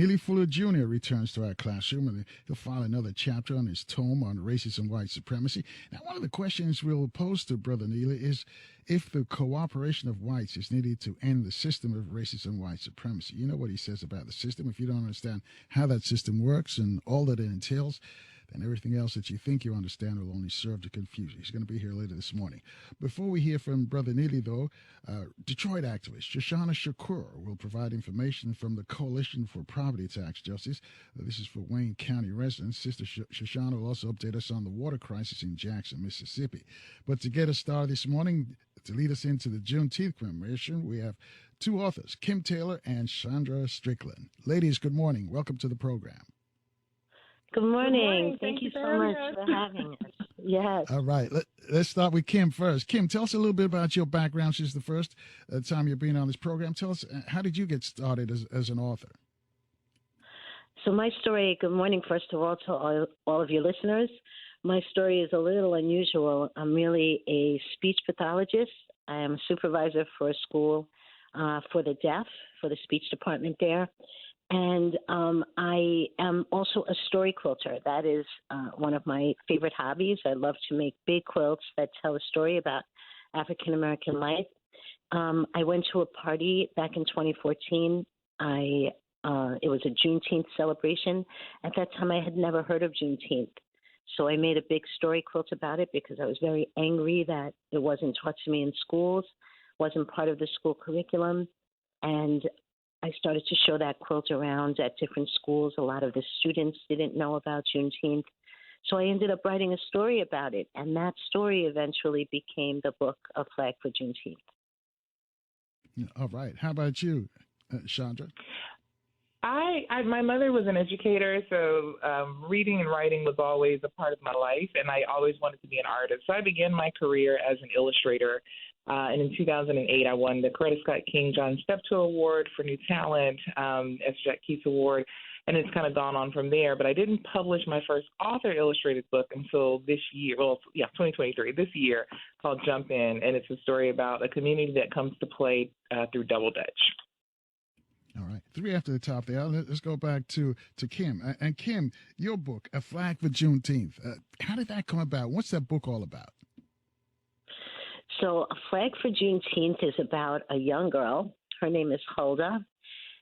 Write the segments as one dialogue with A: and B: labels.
A: Neely Fuller Jr. returns to our classroom and he'll file another chapter on his tome on racism and white supremacy. Now, one of the questions we'll pose to Brother Neely is if the cooperation of whites is needed to end the system of racism and white supremacy. You know what he says about the system. If you don't understand how that system works and all that it entails, then everything else that you think you understand will only serve to confuse you. He's going to be here later this morning. Before we hear from Brother Neely, though, Detroit activist Shushanna Shakur will provide information from the Coalition for Property Tax Justice. This is for Wayne County residents. Sister Shushanna will also update us on the water crisis in Jackson, Mississippi. But to get us started this morning, to lead us into the Juneteenth commemoration, we have two authors, Kim Taylor and Chandra Strickland. Ladies, good morning. Welcome to the program.
B: Good morning. Thank you so much for having us. Yes.
A: All right. Let's start with Kim first. Kim, tell us a little bit about your background. Since the first time you're being on this program. Tell us, how did you get started as an author?
B: So my story, good morning, first of all, to all of your listeners. My story is a little unusual. I'm really a speech pathologist. I am a supervisor for a school for the deaf, for the speech department there. And I am also a story quilter. That is one of my favorite hobbies. I love to make big quilts that tell a story about African-American life. I went to a party back in 2014. It was a Juneteenth celebration. At that time, I had never heard of Juneteenth. So I made a big story quilt about it because I was very angry that it wasn't taught to me in schools, wasn't part of the school curriculum. And I started to show that quilt around at different schools. A lot of the students didn't know about Juneteenth. So I ended up writing a story about it. And that story eventually became the book, A Flag for Juneteenth.
A: All right. How about you, Chandra?
C: My mother was an educator, so reading and writing was always a part of my life, and I always wanted to be an artist. So I began my career as an illustrator, and in 2008, I won the Coretta Scott King John Steptoe Award for New Talent, as Jack Keats Award, and it's kind of gone on from there. But I didn't publish my first author-illustrated book until this year, 2023, this year, called Jump In, and it's a story about a community that comes to play through Double Dutch.
A: All right. Three after the top there. Let's go back to Kim. And Kim, your book, A Flag for Juneteenth. How did that come about? What's that book all about?
B: So A Flag for Juneteenth is about a young girl. Her name is Huldah,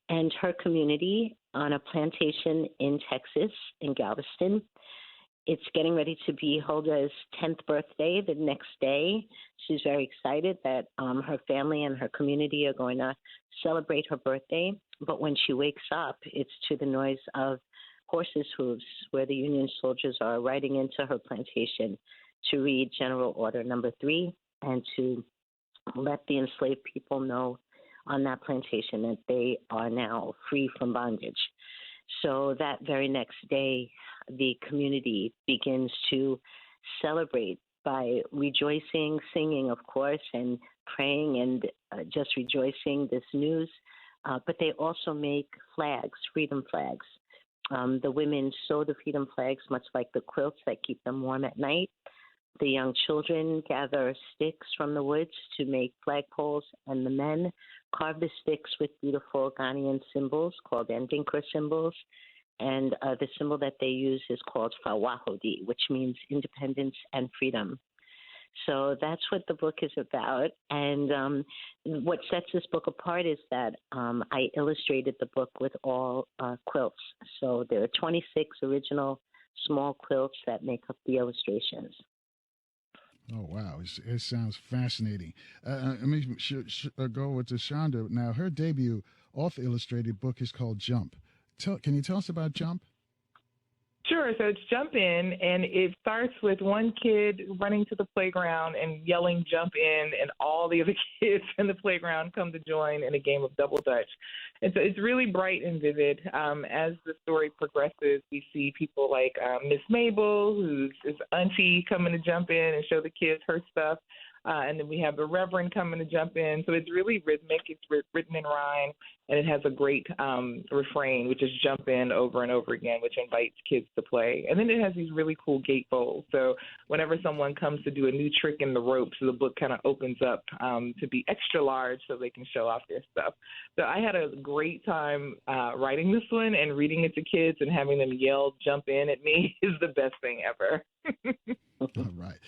B: and her community on a plantation in Texas, in Galveston. It's getting ready to be Huldah's 10th birthday the next day. She's very excited that her family and her community are going to celebrate her birthday. But when she wakes up, it's to the noise of horses' hooves, where the Union soldiers are riding into her plantation to read General Order Number 3 and to let the enslaved people know on that plantation that they are now free from bondage. So that very next day, the community begins to celebrate by rejoicing, singing, of course, and praying and just rejoicing this news. But they also make flags, freedom flags. The women sew the freedom flags, much like the quilts that keep them warm at night. The young children gather sticks from the woods to make flagpoles, and the men carve the sticks with beautiful Ghanaian symbols called Ndinkra symbols. And the symbol that they use is called Fawahodi, which means independence and freedom. So that's what the book is about. And what sets this book apart is that I illustrated the book with all quilts. So there are 26 original small quilts that make up the illustrations.
A: Oh, wow. It sounds fascinating. Let me go with Chandra. Now, her debut author-illustrated book is called Jump. Can you tell us about Jump?
C: Sure. So it's Jump In, and it starts with one kid running to the playground and yelling "Jump In," and all the other kids in the playground come to join in a game of Double Dutch. And so it's really bright and vivid. As the story progresses, we see people like Miss Mabel, who's his auntie, coming to jump in and show the kids her stuff. and then we have the Reverend coming to jump in. So it's really rhythmic. It's written in rhyme, and it has a great refrain, which is jump in over and over again, which invites kids to play. And then it has these really cool gatefolds. So whenever someone comes to do a new trick in the ropes, the book kind of opens up to be extra large so they can show off their stuff. So I had a great time writing this one, and reading it to kids and having them yell, jump in at me is the best thing ever.
A: All right.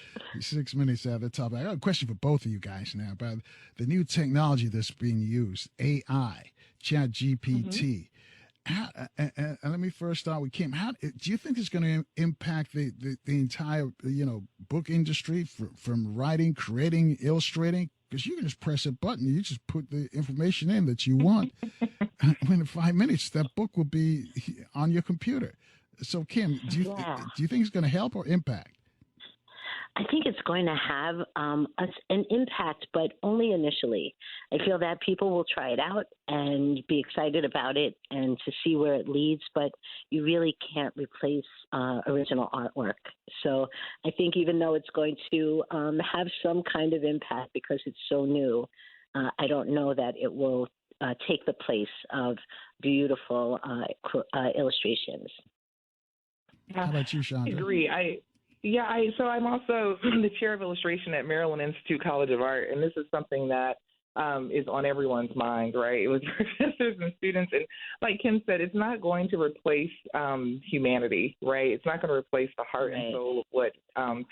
A: 6 minutes at the top. I got a question for both of you guys now about the new technology that's being used, AI, Chat GPT. And let me first start with Kim. How do you think it's going to impact the entire book industry from writing, creating, illustrating? Because you can just press a button, you just put the information in that you want. Within 5 minutes, that book will be on your computer. So, Kim, do you think it's going to help or impact?
B: I think it's going to have an impact, but only initially. I feel that people will try it out and be excited about it and to see where it leads, but you really can't replace original artwork. So I think even though it's going to have some kind of impact because it's so new, I don't know that it will take the place of beautiful illustrations.
A: How about you, Chandra?
C: I agree. So I'm also the chair of illustration at Maryland Institute College of Art, and this is something that is on everyone's mind, right? It was professors and students, and like Kim said, it's not going to replace humanity, right? It's not going to replace the heart and soul of what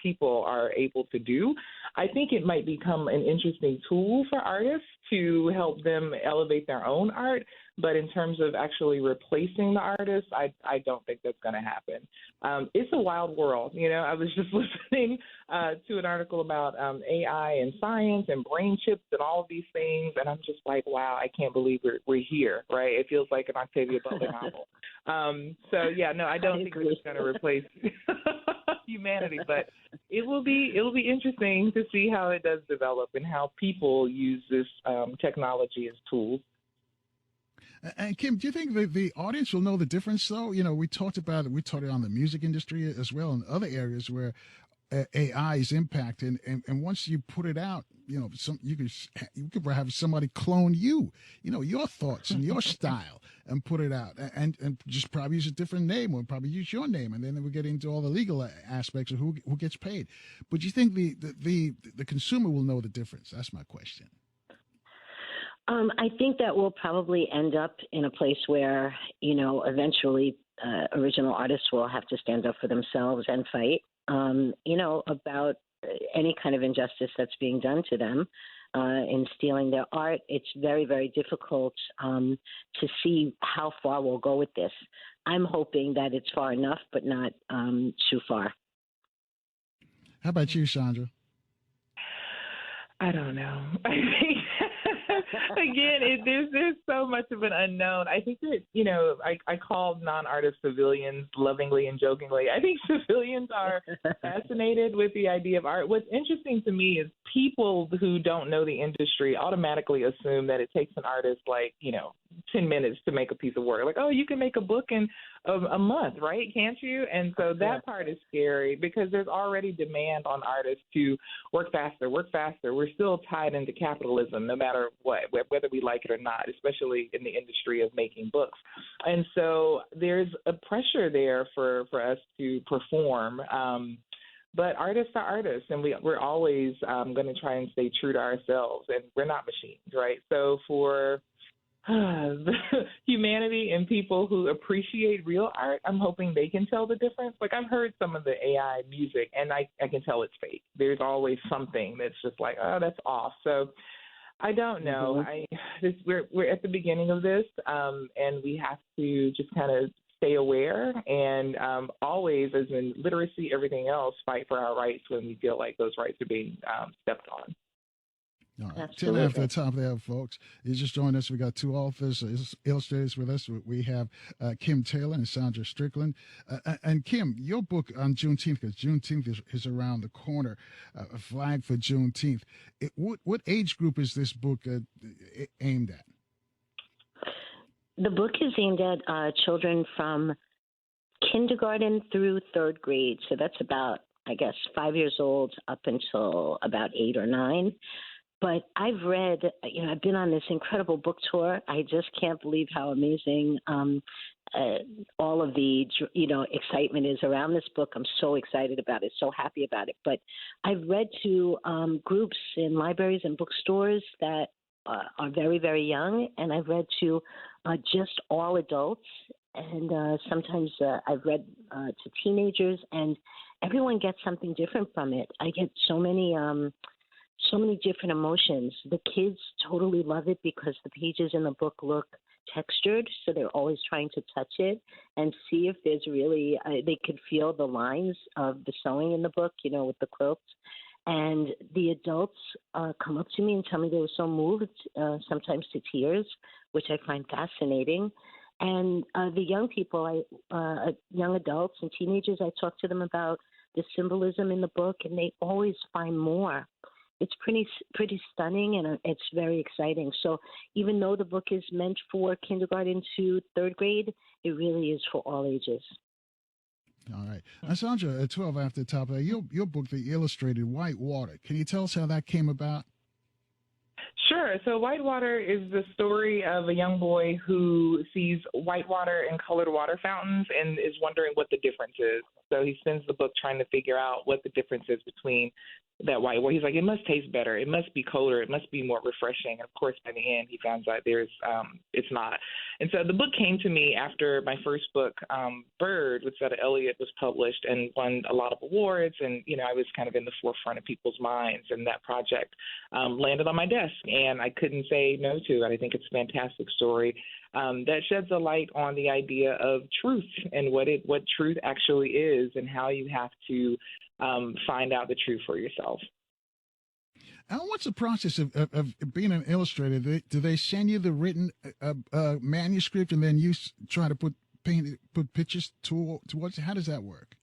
C: people are able to do. I think it might become an interesting tool for artists to help them elevate their own art. But in terms of actually replacing the artist, I don't think that's going to happen. It's a wild world. I was just listening to an article about AI and science and brain chips and all of these things, and I'm just like, wow, I can't believe we're here, right? It feels like an Octavia Butler novel. I don't think it's going to replace humanity, but it will be interesting to see how it does develop and how people use this technology as tools.
A: And Kim, do you think the audience will know the difference, though? We talked about it. We talked on the music industry as well, and other areas where AI is impacting. And once you put it out, you could have somebody clone your thoughts and your style, and put it out, and just probably use a different name, or probably use your name, and then we get into all the legal aspects of who gets paid. But do you think the consumer will know the difference? That's my question.
B: I think that we'll probably end up in a place where, eventually original artists will have to stand up for themselves and fight, about any kind of injustice that's being done to them in stealing their art. It's very, very difficult to see how far we'll go with this. I'm hoping that it's far enough, but not too far.
A: How about you, Chandra?
C: I don't know. I think again, there's so much of an unknown. I think that I call non-artists civilians lovingly and jokingly. I think civilians are fascinated with the idea of art. What's interesting to me is people who don't know the industry automatically assume that it takes an artist 10 minutes to make a piece of work. Like, oh, you can make a book in a month, right? Can't you? And so that part is scary because there's already demand on artists to work faster. We're still tied into capitalism, no matter what, whether we like it or not, especially in the industry of making books. And so there's a pressure there for us to perform. But artists are artists, and we're always going to try and stay true to ourselves, and we're not machines, right? So for humanity and people who appreciate real art, I'm hoping they can tell the difference. Like, I've heard some of the AI music, and I can tell it's fake. There's always something that's just like, oh, that's off. So I don't know. We're at the beginning of this, and we have to just kind of stay aware and always, as in literacy, everything else, fight for our rights when we feel like those rights are being stepped on.
A: All right. 10 after the top there, folks. You just joined us. We got two authors, illustrators with us. We have Kim Taylor and Sandra Strickland. And Kim, your book on Juneteenth, because Juneteenth is around the corner, a flag for Juneteenth. What age group is this book aimed at?
B: The book is aimed at children from kindergarten through third grade. So that's about I guess, 5 years old up until about 8 or 9. But I've read, I've been on this incredible book tour. I just can't believe how amazing uh, all of the, excitement is around this book. I'm so excited about it, so happy about it. But I've read to groups in libraries and bookstores that are very, very young, and I've read to just all adults. And sometimes I've read to teenagers, and everyone gets something different from it. I get so many different emotions. The kids totally love it because the pages in the book look textured, so they're always trying to touch it and see if there's really, they could feel the lines of the sewing in the book, with the quilts. And the adults come up to me and tell me they were so moved, sometimes to tears, which I find fascinating. And the young people, young adults and teenagers, I talk to them about the symbolism in the book, and they always find more. It's pretty stunning, and it's very exciting. So even though the book is meant for kindergarten to third grade, it really is for all ages.
A: All right. Sandra, at 12 after the top, your book, The Illustrated White Water. Can you tell us how that came about?
C: Sure. So Whitewater is the story of a young boy who sees whitewater and colored water fountains and is wondering what the difference is. So he spends the book trying to figure out what the difference is between that white water. He's like, it must taste better. It must be colder. It must be more refreshing. And of course, by the end, he finds out it's not. And so the book came to me after my first book, Bird, with Zetta Elliott, was published and won a lot of awards. And, I was kind of in the forefront of people's minds. And that project landed on my desk, and I couldn't say no to it. I think it's a fantastic story that sheds a light on the idea of truth and what truth actually is and how you have to find out the truth for yourself.
A: What's the process of being an illustrator? Do they send you the written manuscript and then you try to put pictures towards it? How does that work?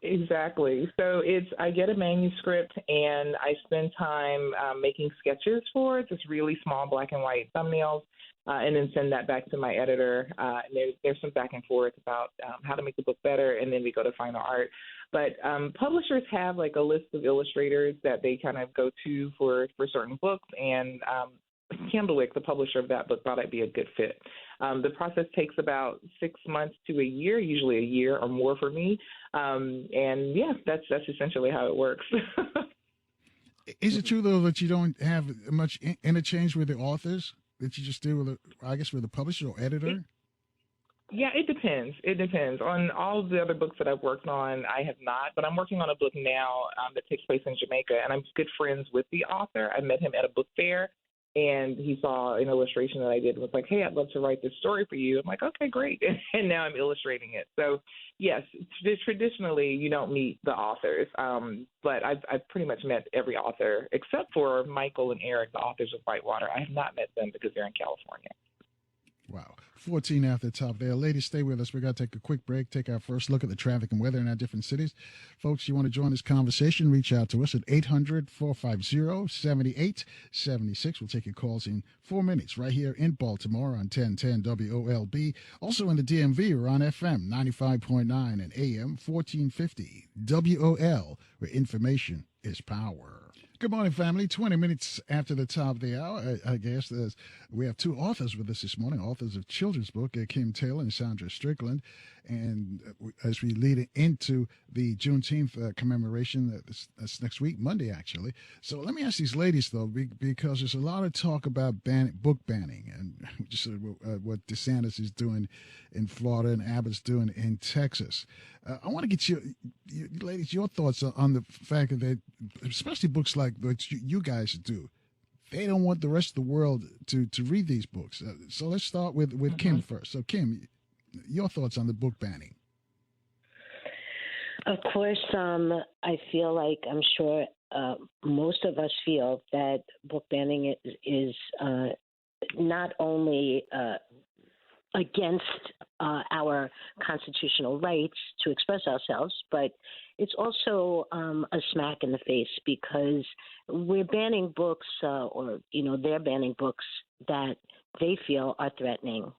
C: Exactly. So I get a manuscript and I spend time making sketches for it, just really small black and white thumbnails, and then send that back to my editor. And there's some back and forth about how to make the book better, and then we go to final art. But publishers have like a list of illustrators that they kind of go to for certain books, and Candlewick, the publisher of that book, thought I'd be a good fit. The process takes about 6 months to a year, usually a year or more for me. And yeah, that's essentially how it works.
A: Is it true though that you don't have much interchange with the authors that you just do with with the publisher or editor?
C: Yeah, it depends. It depends. On all the other books that I've worked on, I have not, but I'm working on a book now that takes place in Jamaica, and I'm good friends with the author. I met him at a book fair, and he saw an illustration that I did and was like, hey, I'd love to write this story for you. I'm like, okay, great. And now I'm illustrating it. So, yes, traditionally you don't meet the authors, but I've pretty much met every author except for Michael and Eric, the authors of Whitewater. I have not met them because they're in California.
A: Wow. 14 after the top there. Ladies, stay with us. We're going to take a quick break, take our first look at the traffic and weather in our different cities. Folks, you want to join this conversation, reach out to us at 800-450-7876. We'll take your calls in 4 minutes right here in Baltimore on 1010 WOLB. Also in the DMV, we're on FM 95.9 and AM 1450 WOL, where information is power. Good morning, family. 20 minutes after the top of the hour, I guess we have two authors with us this morning, authors of children's book, Kim Taylor and Sandra Strickland. And as we lead into the Juneteenth commemoration, that's next week, Monday, actually. So let me ask these ladies, though, because there's a lot of talk about book banning, and just what DeSantis is doing in Florida and Abbott's doing in Texas. I want to get you ladies, your thoughts on the fact that, especially books like what you guys do, they don't want the rest of the world to read these books. So let's start with Kim first. So, Kim, your thoughts on the book banning?
B: Of course, I feel like I'm sure most of us feel that book banning is not only against our constitutional rights to express ourselves, but it's also a smack in the face because we're banning books or they're banning books that they feel are threatening.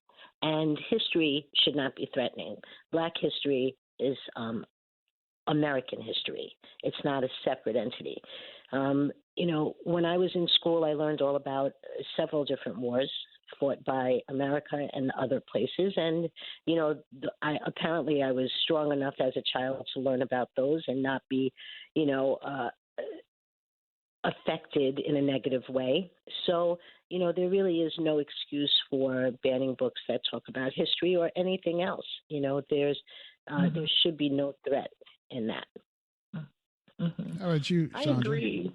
B: And history should not be threatening. Black history is American history. It's not a separate entity. When I was in school, I learned all about several different wars fought by America and other places. And, apparently I was strong enough as a child to learn about those and not be, affected in a negative way. So, there really is no excuse for banning books that talk about history or anything else. There should be no threat in that.
C: Mm-hmm.
A: How about you, Chandra?
C: I agree.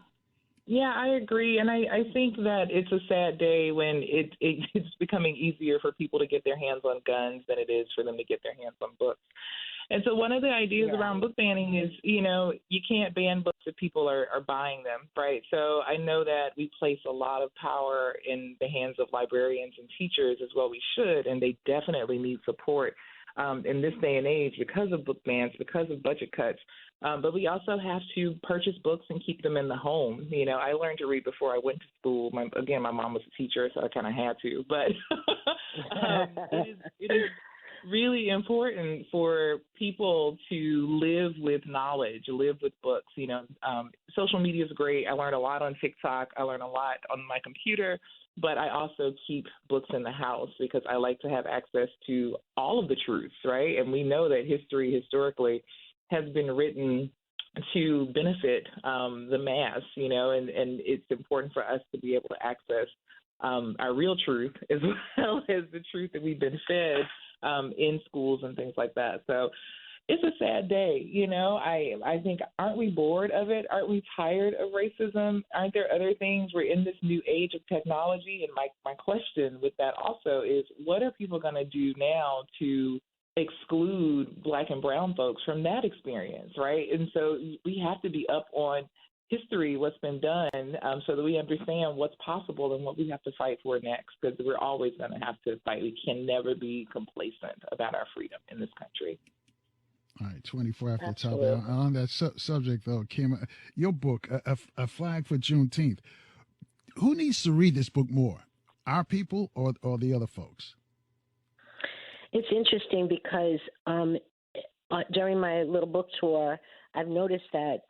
C: Yeah, I agree. And I think that it's a sad day when it's becoming easier for people to get their hands on guns than it is for them to get their hands on books. And so one of the ideas around book banning is, you can't ban books if people are buying them, right? So I know that we place a lot of power in the hands of librarians and teachers as well we should, and they definitely need support in this day and age because of book bans, because of budget cuts. But we also have to purchase books and keep them in the home. I learned to read before I went to school. My mom was a teacher, so I kind of had to. But it is really important for people to live with knowledge, live with books. Social media is great. I learned a lot on TikTok. I learned a lot on my computer. But I also keep books in the house because I like to have access to all of the truths, right? And we know that history historically has been written to benefit the mass, and it's important for us to be able to access our real truth as well as the truth that we've been fed in schools and things like that. So it's a sad day, I think, aren't we bored of it? Aren't we tired of racism? Aren't there other things? We're in this new age of technology. And my question with that also is, what are people going to do now to exclude Black and brown folks from that experience, right? And so we have to be up on history, what's been done, so that we understand what's possible and what we have to fight for next, because we're always going to have to fight. We can never be complacent about our freedom in this country.
A: All right, 24 after the top. On that subject, though, Kim, your book, A Flag for Juneteenth, who needs to read this book more, our people or the other folks?
B: It's interesting because during my little book tour, I've noticed that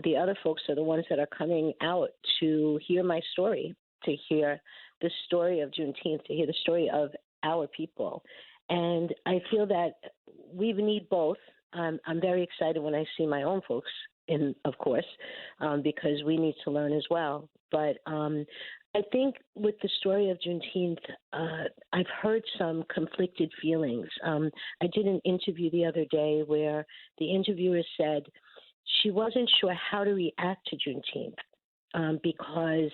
B: the other folks are the ones that are coming out to hear my story, to hear the story of Juneteenth, to hear the story of our people. And I feel that we need both. I'm very excited when I see my own folks, of course, because we need to learn as well. But I think with the story of Juneteenth, I've heard some conflicted feelings. I did an interview the other day where the interviewer said she wasn't sure how to react to Juneteenth because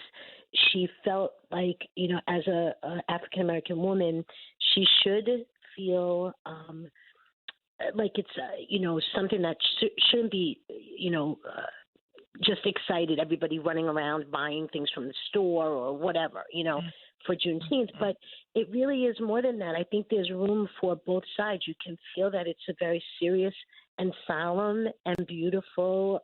B: she felt like, as a African American woman, she should feel like it's something that shouldn't be just excited, everybody running around buying things from the store or whatever, for Juneteenth. But it really is more than that. I think there's room for both sides. You can feel that it's a very serious and solemn and beautiful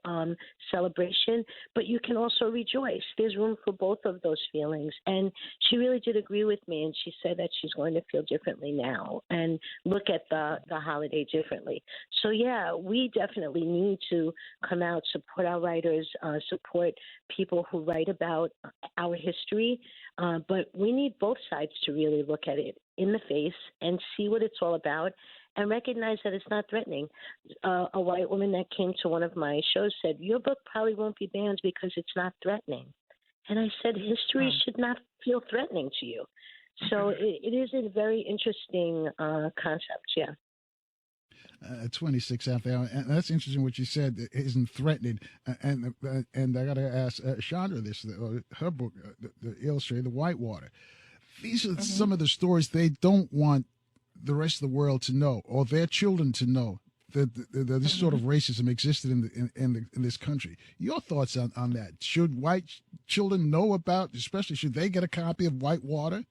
B: celebration, but you can also rejoice. There's room for both of those feelings. And she really did agree with me, and she said that she's going to feel differently now and look at the holiday differently. So, yeah, we definitely need to come out, support our writers, support people who write about our history, but we need both sides to really look at it in the face and see what it's all about and recognize that it's not threatening. A white woman that came to one of my shows said, your book probably won't be banned because it's not threatening. And I said, history should not feel threatening to you. So it is a very interesting concept, yeah.
A: 26 after hour, and that's interesting what you said. It isn't threatening, and I got to ask Chandra this. Her book, the illustrator, The Whitewater. These are some of the stories they don't want the rest of the world to know, or their children to know, that this sort of racism existed in this country. Your thoughts on that? Should white children know about, especially should they get a copy of Whitewater?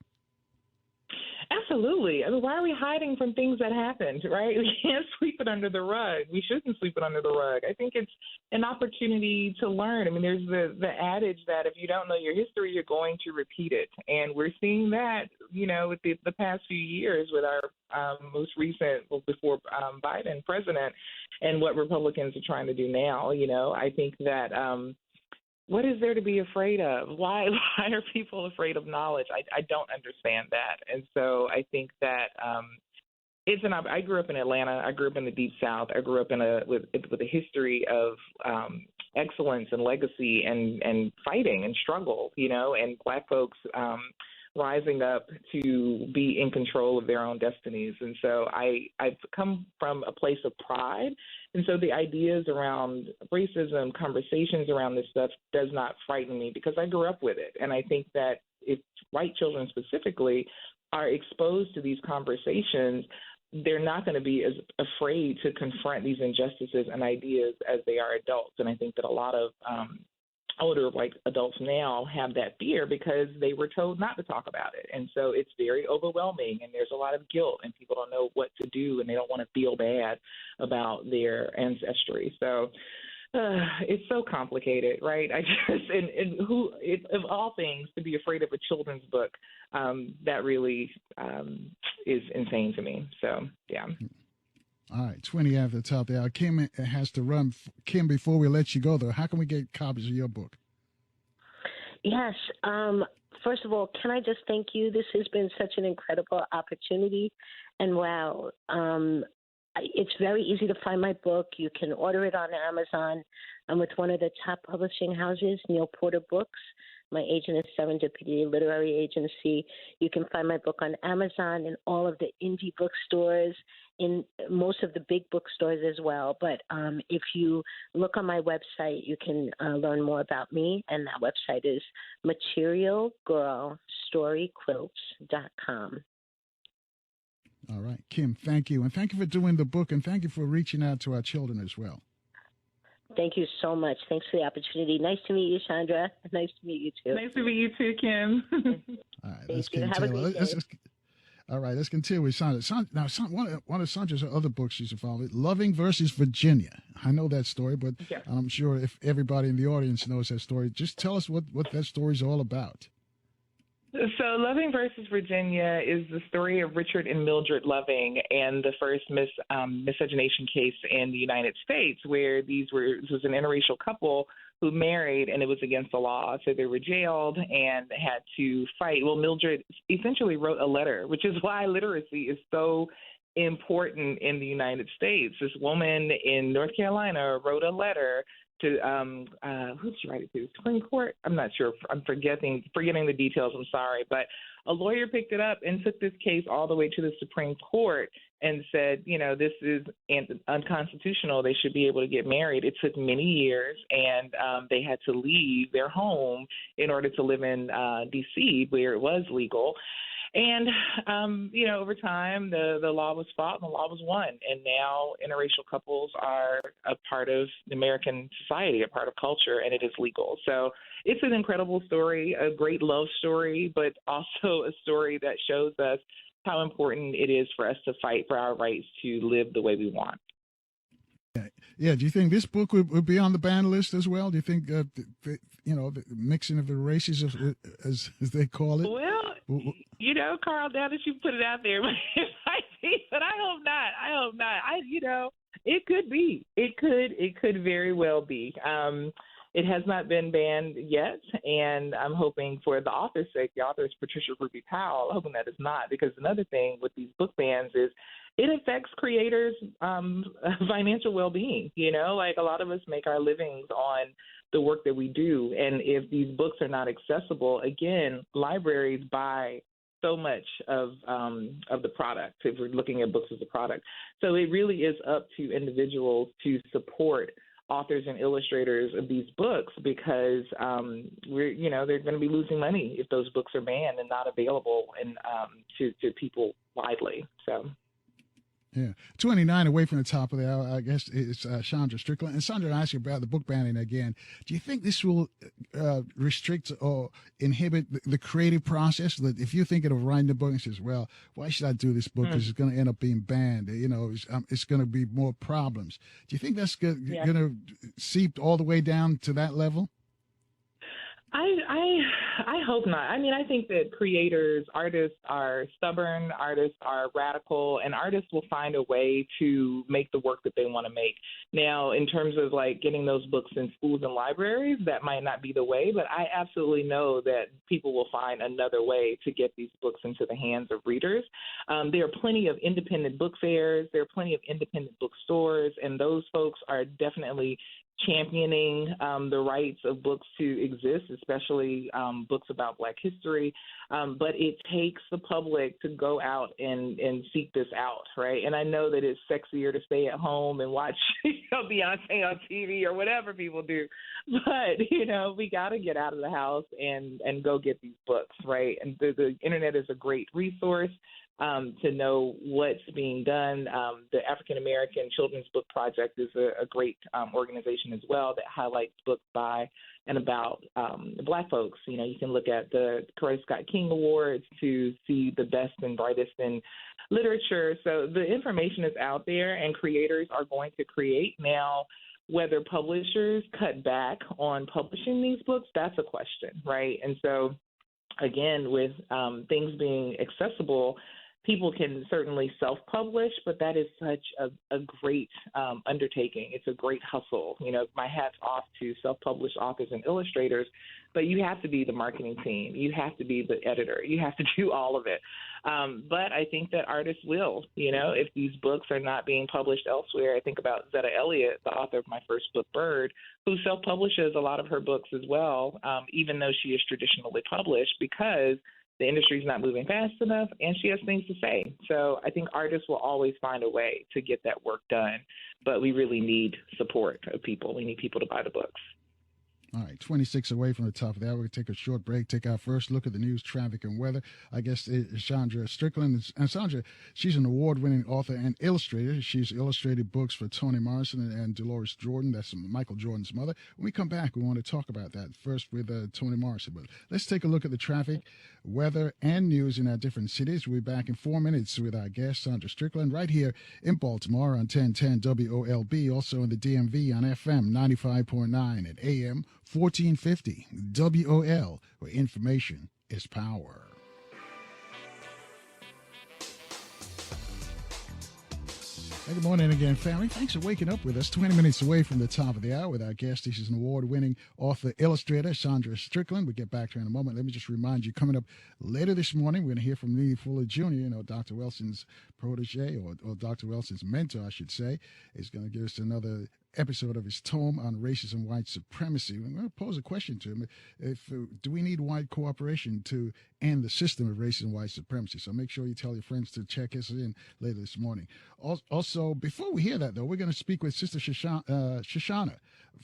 C: Absolutely. I mean, why are we hiding from things that happened, right? We can't sweep it under the rug. We shouldn't sweep it under the rug. I think it's an opportunity to learn. I mean, there's the adage that if you don't know your history, you're going to repeat it. And we're seeing that, with the past few years with our most recent, before Biden president, and what Republicans are trying to do now. I think that what is there to be afraid of? Why are people afraid of knowledge? I don't understand that. And so I think that I grew up in Atlanta. I grew up in the Deep South. I grew up with a history of excellence and legacy and fighting and struggle, and Black folks rising up to be in control of their own destinies. And so I've come from a place of pride. And so the ideas around racism, conversations around this stuff does not frighten me because I grew up with it. And I think that if white children specifically are exposed to these conversations, they're not going to be as afraid to confront these injustices and ideas as they are adults. And I think that a lot of older white adults now have that fear because they were told not to talk about it. And so it's very overwhelming, and there's a lot of guilt, and people don't know what to do, and they don't want to feel bad about their ancestry. So it's so complicated, right? Of all things, to be afraid of a children's book, that really is insane to me. So, yeah.
A: All right, 20 after the top there. Kim has to run. Kim, before we let you go, though, how can we get copies of your book?
B: Yes. First of all, can I just thank you? This has been such an incredible opportunity. And wow, it's very easy to find my book. You can order it on Amazon. I'm with one of the top publishing houses, Neil Porter Books. My agent is Serendipity Literary Agency. You can find my book on Amazon and all of the indie bookstores, in most of the big bookstores as well. But if you look on my website, you can learn more about me, and that website is materialgirlstoryquilts.com.
A: All right, Kim, thank you. And thank you for doing the book, and thank you for reaching out to our children as well.
B: Thank you so much. Thanks for the opportunity. Nice to meet you, Chandra. Nice to meet you, too.
C: Nice to meet you, too, Kim.
A: All right, let's continue. All right, let's continue with Sandra. Now, one of Sandra's other books she's involved with, Loving versus Virginia. I know that story, but yes. I'm sure if everybody in the audience knows that story, just tell us what that story is all about.
C: So Loving versus Virginia is the story of Richard and Mildred Loving and the first miscegenation case in the United States, where this was an interracial couple who married, and it was against the law. So they were jailed and had to fight. Well, Mildred essentially wrote a letter, which is why literacy is so important in the United States. This woman in North Carolina wrote a letter to who did she write it to? Supreme Court? I'm not sure. I'm forgetting the details. I'm sorry. But a lawyer picked it up and took this case all the way to the Supreme Court and said, this is unconstitutional. They should be able to get married. It took many years, and they had to leave their home in order to live in D.C., where it was legal. And, over time, the law was fought and the law was won. And now interracial couples are a part of American society, a part of culture, and it is legal. So it's an incredible story, a great love story, but also a story that shows us how important it is for us to fight for our rights to live the way we want.
A: Yeah. Do you think this book would be on the ban list as well? Do you think, the mixing of the races, as they call it?
C: Well, Carl, now that you put it out there, it might be, but I hope not. It could be. It could very well be. It has not been banned yet, and I'm hoping for the author's sake, the author is Patricia Ruby Powell, hoping that it's not, because another thing with these book bans is it affects creators' financial well-being. Like a lot of us make our livings on the work that we do, and if these books are not accessible, again, libraries buy so much of the product, if we're looking at books as a product. So it really is up to individuals to support authors and illustrators of these books, because they're going to be losing money if those books are banned and not available and to people widely. So.
A: Yeah, 29 away from the top of the hour. I guess it's Chandra Strickland. And Sandra, I ask you about the book banning again. Do you think this will restrict or inhibit the creative process? That if you're thinking of writing a book and says, "Well, why should I do this book? Because it's going to end up being banned. You know, it's going to be more problems." Do you think that's going to seep all the way down to that level?
C: I hope not. I mean, I think that artists are stubborn, artists are radical, and artists will find a way to make the work that they want to make. Now, in terms of like getting those books in schools and libraries, that might not be the way, but I absolutely know that people will find another way to get these books into the hands of readers. There are plenty of independent book fairs, there are plenty of independent bookstores, and those folks are definitely championing the rights of books to exist, especially books about Black history. But it takes the public to go out and seek this out, right? And I know that it's sexier to stay at home and watch Beyonce on TV or whatever people do. But, we got to get out of the house and go get these books, right? And the internet is a great resource. To know what's being done. The African American Children's Book Project is a great organization as well that highlights books by and about Black folks. You can look at the Coretta Scott King Awards to see the best and brightest in literature. So the information is out there, and creators are going to create. Now, whether publishers cut back on publishing these books, that's a question, right? And so, again, with things being accessible, people can certainly self-publish, but that is such a great undertaking. It's a great hustle. My hat's off to self-published authors and illustrators, but you have to be the marketing team. You have to be the editor. You have to do all of it. But I think that artists will, if these books are not being published elsewhere. I think about Zetta Elliott, the author of my first book, Bird, who self-publishes a lot of her books as well, even though she is traditionally published, because the industry is not moving fast enough, and she has things to say. So I think artists will always find a way to get that work done, but we really need support of people. We need people to buy the books.
A: All right, 26 away from the top of the hour. We're going to take a short break, take our first look at the news, traffic, and weather. I guess Chandra Strickland. And Chandra, she's an award-winning author and illustrator. She's illustrated books for Toni Morrison and Dolores Jordan. That's Michael Jordan's mother. When we come back, we want to talk about that first with Toni Morrison. But let's take a look at the traffic, weather, and news in our different cities. We'll be back in 4 minutes with our guest, Chandra Strickland, right here in Baltimore on 1010 WOLB, also in the DMV on FM 95.9 and AM 1450 WOL, where information is power. Hey, good morning again, family. Thanks for waking up with us. 20 minutes away from the top of the hour with our guest. This is an award-winning author, illustrator, Chandra Strickland. We'll get back to her in a moment. Let me just remind you, coming up later this morning, we're going to hear from Neely Fuller Jr., Dr. Wilson's protege, or Dr. Wilson's mentor, I should say, is going to give us another episode of his tome on racism and white supremacy. We're going to pose a question to him. Do we need white cooperation to end the system of racism and white supremacy? So make sure you tell your friends to check us in later this morning. Also, before we hear that, though, we're going to speak with Sister Shushanna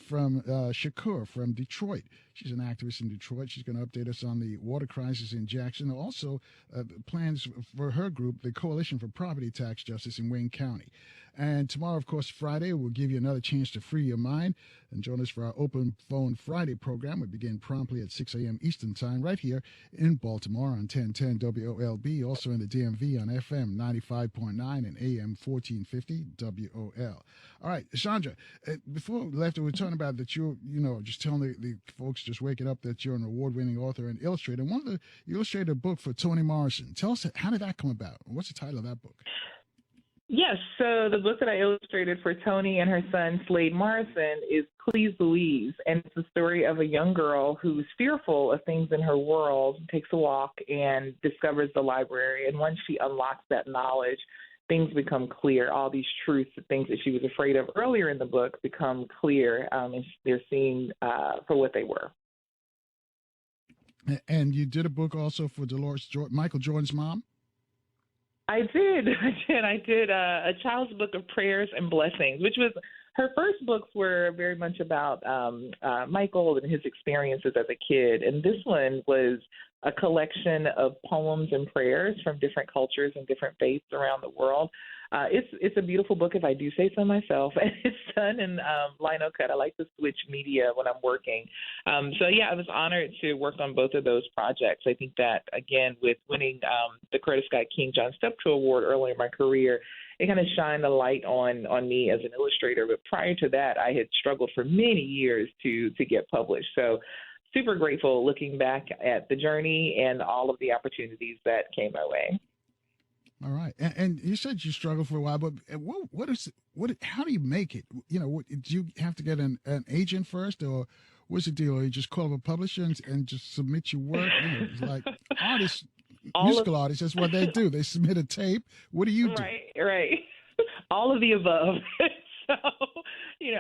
A: from Shakur from Detroit. She's an activist in Detroit. She's going to update us on the water crisis in Jackson. Also, plans for her group, the Coalition for Property Tax Justice in Wayne County. And tomorrow, of course, Friday, we'll give you another chance to free your mind and join us for our Open Phone Friday program. We begin promptly at 6 a.m. Eastern Time right here in Baltimore on 1010 WOLB, also in the DMV on FM 95.9 and AM 1450 WOL. All right, Chandra, before we left, we were talking about that you're, just telling the folks just waking up that you're an award-winning author and illustrator. You illustrated a book for Toni Morrison. Tell us, how did that come about? What's the title of that book?
C: Yes, so the book that I illustrated for Toni and her son, Slade Morrison, is Please Louise, and it's the story of a young girl who's fearful of things in her world, takes a walk, and discovers the library. And once she unlocks that knowledge, things become clear. All these truths, the things that she was afraid of earlier in the book, become clear, and they're seen for what they were.
A: And you did a book also for Michael Jordan's mom?
C: I did a child's book of prayers and blessings, which was Her first books were very much about Michael and his experiences as a kid, and this one was a collection of poems and prayers from different cultures and different faiths around the world. It's a beautiful book, if I do say so myself, and it's done in Lino Cut. I like to switch media when I'm working. So yeah, I was honored to work on both of those projects. I think that, again, with winning the Curtis Scott King John Steptoe Award early in my career, it kind of shined a light on me as an illustrator. But prior to that, I had struggled for many years to get published. So super grateful looking back at the journey and all of the opportunities that came my way.
A: All right, and you said you struggled for a while, but how do you make it? You know, do you have to get an agent first, or what's the deal? Or you just call up a publisher and just submit your work? You know, it's like artists, musical artists, that's what they do. They submit a tape. What do you do?
C: Right. All of the above. So,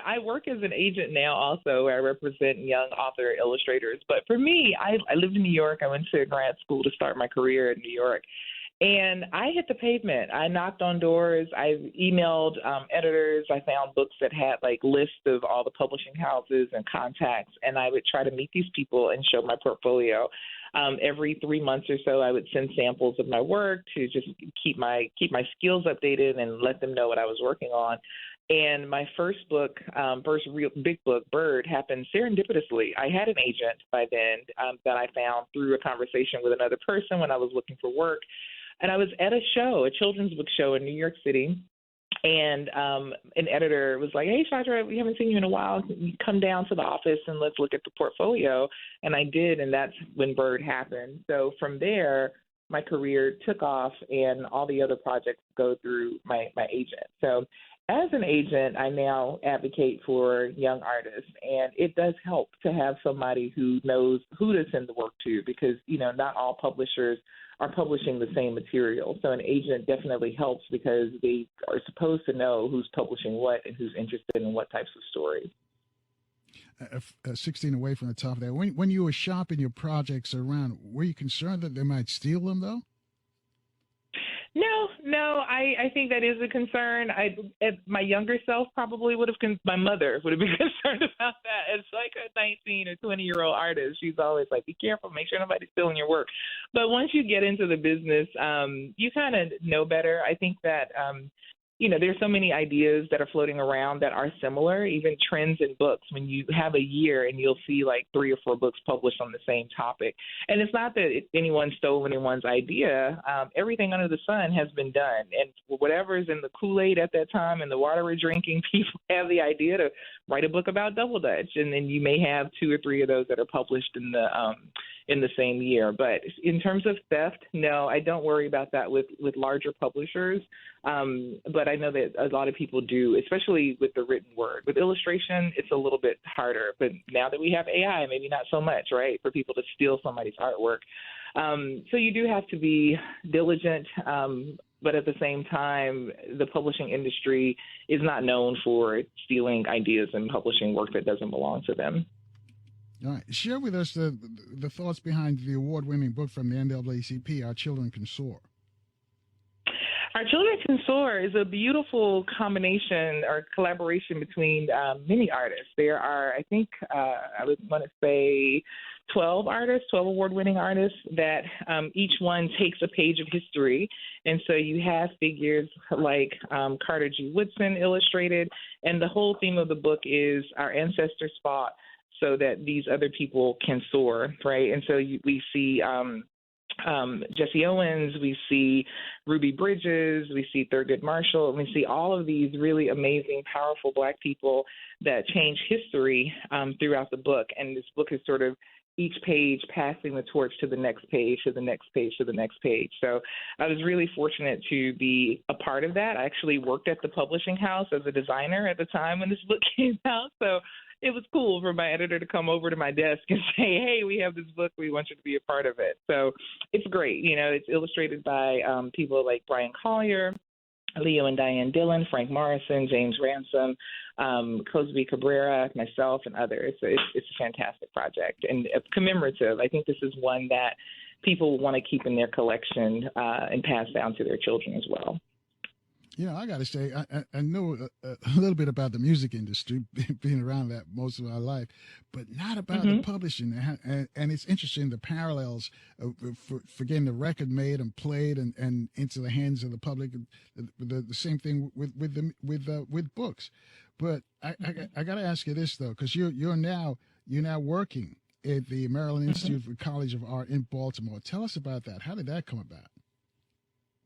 C: I work as an agent now also, where I represent young author illustrators. But for me, I lived in New York. I went to grad school to start my career in New York. And I hit the pavement. I knocked on doors. I emailed editors. I found books that had lists of all the publishing houses and contacts, and I would try to meet these people and show my portfolio. Every 3 months or so, I would send samples of my work to just keep my skills updated and let them know what I was working on. And my first book, first real big book, Bird, happened serendipitously. I had an agent by then that I found through a conversation with another person when I was looking for work. And I was at a show, a children's book show in New York City, and an editor was like, "Hey, Chandra, we haven't seen you in a while. Come down to the office and let's look at the portfolio." And I did, and that's when Bird happened. So from there, my career took off, and all the other projects go through my agent. So as an agent, I now advocate for young artists, and it does help to have somebody who knows who to send the work to, because, not all publishers are publishing the same material. So an agent definitely helps because they are supposed to know who's publishing what and who's interested in what types of stories.
A: 16 away from the top of that. When you were shopping your projects around, were you concerned that they might steal them, though?
C: No, I think that is a concern. My younger self probably would have, my mother would have been concerned about that. As like a 19 or 20-year-old artist, she's always like, be careful, make sure nobody's stealing your work. But once you get into the business, you kind of know better. I think that, there's so many ideas that are floating around that are similar, even trends in books. When you have a year and you'll see 3 or 4 books published on the same topic. And it's not that anyone stole anyone's idea. Everything under the sun has been done. And whatever is in the Kool-Aid at that time and the water we're drinking, people have the idea to write a book about Double Dutch. And then you may have 2 or 3 of those that are published in the same year. But in terms of theft, no, I don't worry about that with larger publishers. But I know that a lot of people do, especially with the written word. With illustration, it's a little bit harder. But now that we have AI, maybe not so much, right, for people to steal somebody's artwork. So you do have to be diligent. But at the same time, the publishing industry is not known for stealing ideas and publishing work that doesn't belong to them.
A: All right. Share with us the thoughts behind the award-winning book from the NAACP, Our Children Can Soar.
C: Our Children Can Soar is a beautiful combination or collaboration between many artists. There are, I think, I would want to say 12 award-winning artists that each one takes a page of history. And so you have figures like Carter G. Woodson illustrated, and the whole theme of the book is our ancestors fought so that these other people can soar, right? And so we see Jesse Owens, we see Ruby Bridges, we see Thurgood Marshall, and we see all of these really amazing, powerful Black people that change history throughout the book. And this book is sort of each page passing the torch to the next page, to the next page, to the next page. So I was really fortunate to be a part of that. I actually worked at the publishing house as a designer at the time when this book came out. So it was cool for my editor to come over to my desk and say, hey, we have this book. We want you to be a part of it. So it's great. It's illustrated by people like Brian Collier, Leo and Diane Dillon, Frank Morrison, James Ransom, Cosby Cabrera, myself, and others. So it's a fantastic project and commemorative. I think this is one that people want to keep in their collection and pass down to their children as well.
A: I got to say, I know a little bit about the music industry, being around that most of my life, but not about the
C: Hmm.
A: publishing. And it's interesting the parallels for getting the record made and played and into the hands of the public. The same thing with books. But I got to ask you this though, because you're now working at the Maryland
C: Hmm.
A: Institute for College of Art in Baltimore. Tell us about that. How did that come about?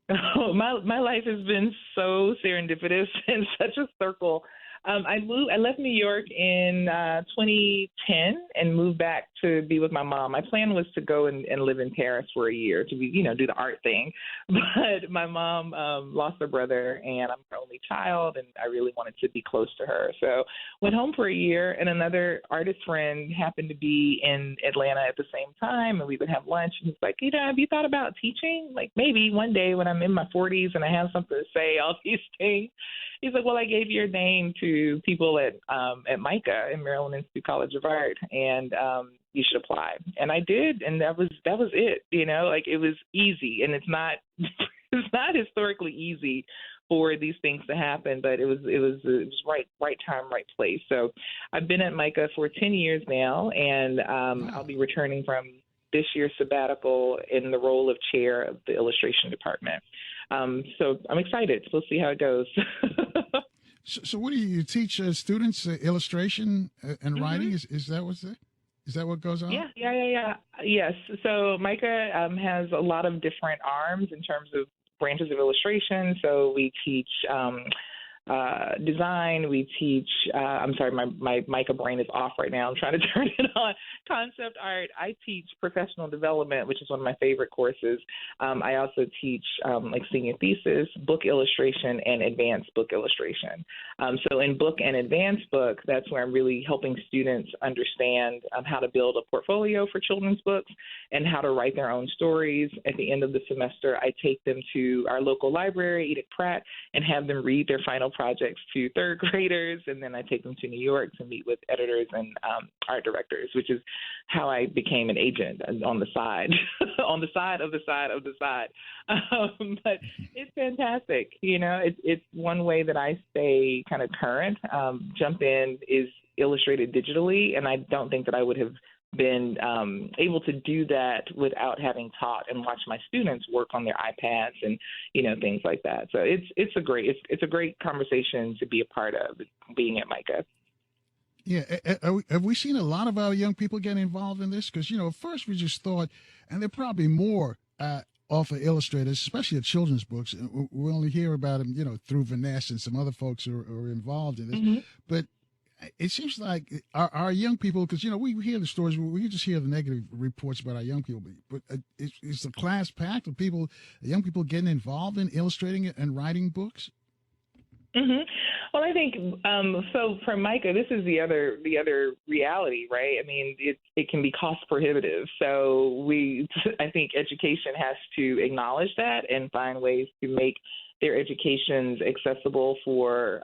C: Oh, my life has been so serendipitous and such a circle. I left New York in 2010 and moved back to be with my mom. My plan was to go and live in Paris for a year to be, do the art thing. But my mom lost her brother, and I'm her only child, and I really wanted to be close to her. So went home for a year, and another artist friend happened to be in Atlanta at the same time, and we would have lunch. And he's like, have you thought about teaching? Like maybe one day when I'm in my 40s and I have something to say, all these things. He's like, well, I gave your name to people at MICA in Maryland Institute College of Art, and you should apply. And I did, and that was it. Like it was easy, and it's not it's not historically easy for these things to happen, but it was right time, right place. So I've been at MICA for 10 years now, and I'll
A: Wow.
C: be returning from this year's sabbatical in the role of chair of the illustration department. So I'm excited. We'll see how it goes.
A: So what do you teach students illustration and
C: Hmm.
A: writing? Is that what goes on?
C: Yeah. Yes. So Micah has a lot of different arms in terms of branches of illustration. So we teach design. We teach. I'm sorry, my Micah brain is off right now. I'm trying to turn it on. Concept art. I teach professional development, which is one of my favorite courses. I also teach like senior thesis, book illustration, and advanced book illustration. So in book and advanced book, that's where I'm really helping students understand how to build a portfolio for children's books and how to write their own stories. At the end of the semester, I take them to our local library, Edith Pratt, and have them read their final projects to third graders, and then I take them to New York to meet with editors and art directors, which is how I became an agent on the side, on the side of the side of the side. But it's fantastic. It's one way that I stay kind of current. Jump In is illustrated digitally, and I don't think that I would have been able to do that without having taught and watched my students work on their iPads and things like that. So it's a great conversation to be a part of, being at MICA.
A: Yeah. Have we seen a lot of our young people get involved in this? Because at first we just thought, and there are probably more off of illustrators, especially of children's books. We only hear about them, through Vanessa and some other folks who are involved in this.
C: Hmm.
A: But it seems like our young people, because we hear the stories, we just hear the negative reports about our young people. But is the class packed with young people getting involved in illustrating and writing books?
C: Hmm. Well, I think so. For Micah, this is the other reality, right? I mean, it can be cost prohibitive. So I think education has to acknowledge that and find ways to make their educations accessible for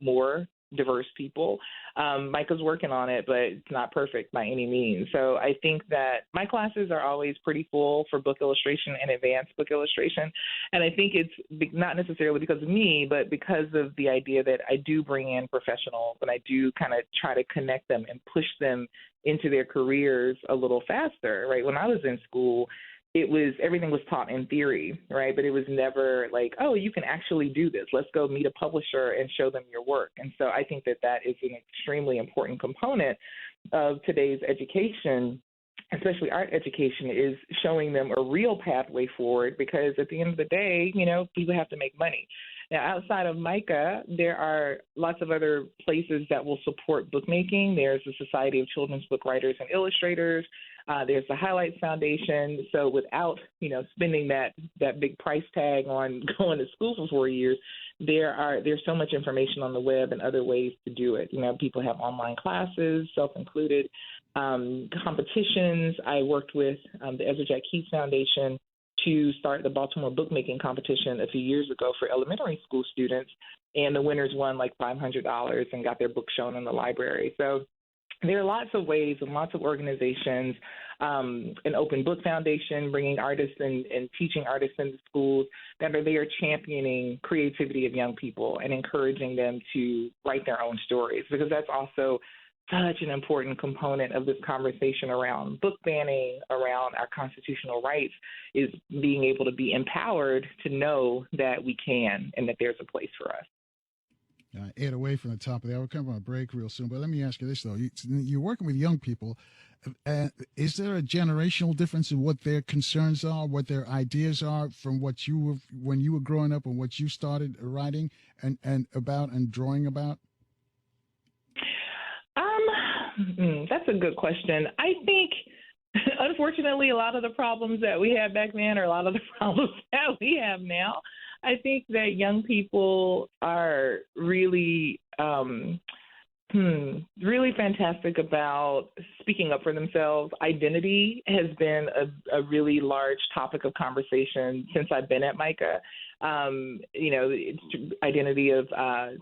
C: more diverse people. Micah's working on it, but it's not perfect by any means. So I think that my classes are always pretty full for book illustration and advanced book illustration. And I think it's not necessarily because of me, but because of the idea that I do bring in professionals and I do kind of try to connect them and push them into their careers a little faster, right? When I was in school, everything was taught in theory, right? But it was never like, oh, you can actually do this. Let's go meet a publisher and show them your work. And so I think that is an extremely important component of today's education, especially art education, is showing them a real pathway forward, because at the end of the day, people have to make money. Now, outside of MICA, there are lots of other places that will support bookmaking. There's the Society of Children's Book Writers and Illustrators. There's the Highlights Foundation. So without, spending that big price tag on going to school for 4 years, there's so much information on the web and other ways to do it. People have online classes, self-included, competitions. I worked with the Ezra Jack Keats Foundation to start the Baltimore bookmaking competition a few years ago for elementary school students, and the winners won like $500 and got their book shown in the library. So there are lots of ways and lots of organizations, an Open Book Foundation, bringing artists and teaching artists into schools that are there championing creativity of young people and encouraging them to write their own stories, because that's also such an important component of this conversation around book banning, around our constitutional rights, is being able to be empowered to know that we can and that there's a place for us.
A: Ed, away from the top of that, we'll come on a break real soon. But let me ask you this, though. You're working with young people. Is there a generational difference in what their concerns are, what their ideas are from what you were when you were growing up and what you started writing and about and drawing about?
C: That's a good question. I think, unfortunately, a lot of the problems that we had back then are a lot of the problems that we have now. I think that young people are really, really fantastic about speaking up for themselves. Identity has been a really large topic of conversation since I've been at MICA. It's identity of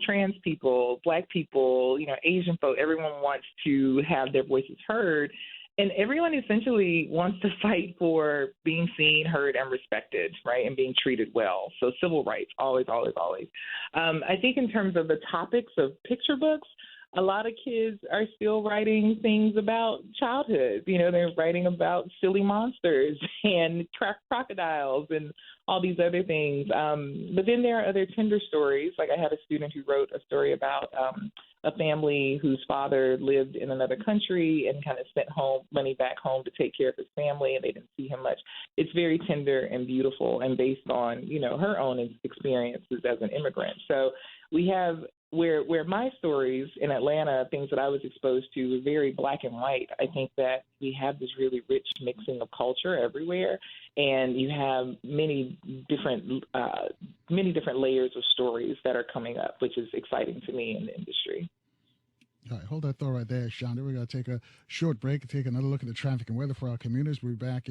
C: trans people, Black people, Asian folk. Everyone wants to have their voices heard. And everyone essentially wants to fight for being seen, heard, and respected, right, and being treated well. So civil rights, always, always, always. I think in terms of the topics of picture books, a lot of kids are still writing things about childhood. They're writing about silly monsters and crocodiles and all these other things. But then there are other tender stories. Like I had a student who wrote a story about a family whose father lived in another country and kind of sent money back home to take care of his family, and they didn't see him much. It's very tender and beautiful and based on, her own experiences as an immigrant. So we have where my stories in Atlanta, things that I was exposed to, were very black and white. I think that we have this really rich mixing of culture everywhere, and you have many different layers of stories that are coming up, which is exciting to me in the industry.
A: All right, hold that thought right there, Shonda. We're going to take a short break and take another look at the traffic and weather for our commuters. We'll be back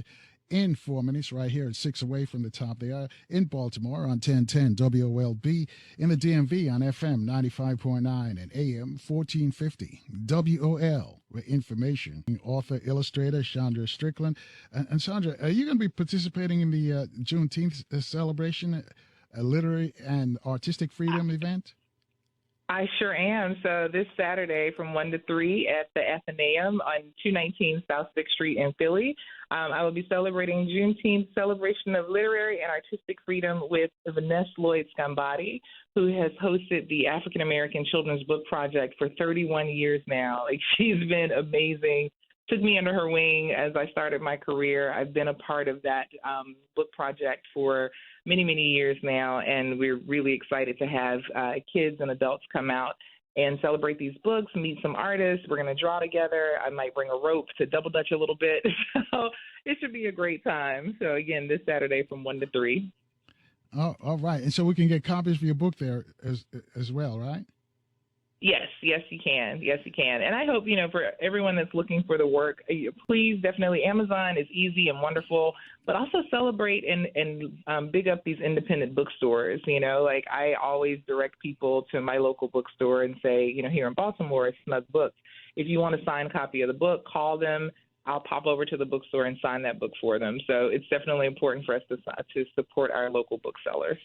A: in 4 minutes right here at 6 away from the top. They are in Baltimore on 1010 WOLB, in the DMV on FM 95.9 and AM 1450 WOL, with information. Author, illustrator Chandra Strickland. And Chandra, are you going to be participating in the Juneteenth celebration, a literary and artistic freedom event?
C: I sure am. So this Saturday from 1 to 3 at the Athenaeum on 219 South 6th Street in Philly, I will be celebrating Juneteenth celebration of literary and artistic freedom with Vanessa Lloyd Scambati, who has hosted the African American Children's Book Project for 31 years now. She's been amazing. Took me under her wing as I started my career. I've been a part of that book project for many, many years now, and we're really excited to have kids and adults come out and celebrate these books, meet some artists. We're going to draw together. I might bring a rope to double dutch a little bit. So it should be a great time. So, again, this Saturday from 1 to 3.
A: Oh, all right. And so we can get copies of your book there as well, right?
C: Yes, you can. Yes, you can. And I hope, for everyone that's looking for the work, please, definitely, Amazon is easy and wonderful, but also celebrate and big up these independent bookstores. Like I always direct people to my local bookstore and say, here in Baltimore, Snug Books. If you want a signed copy of the book, call them. I'll pop over to the bookstore and sign that book for them. So it's definitely important for us to support our local booksellers.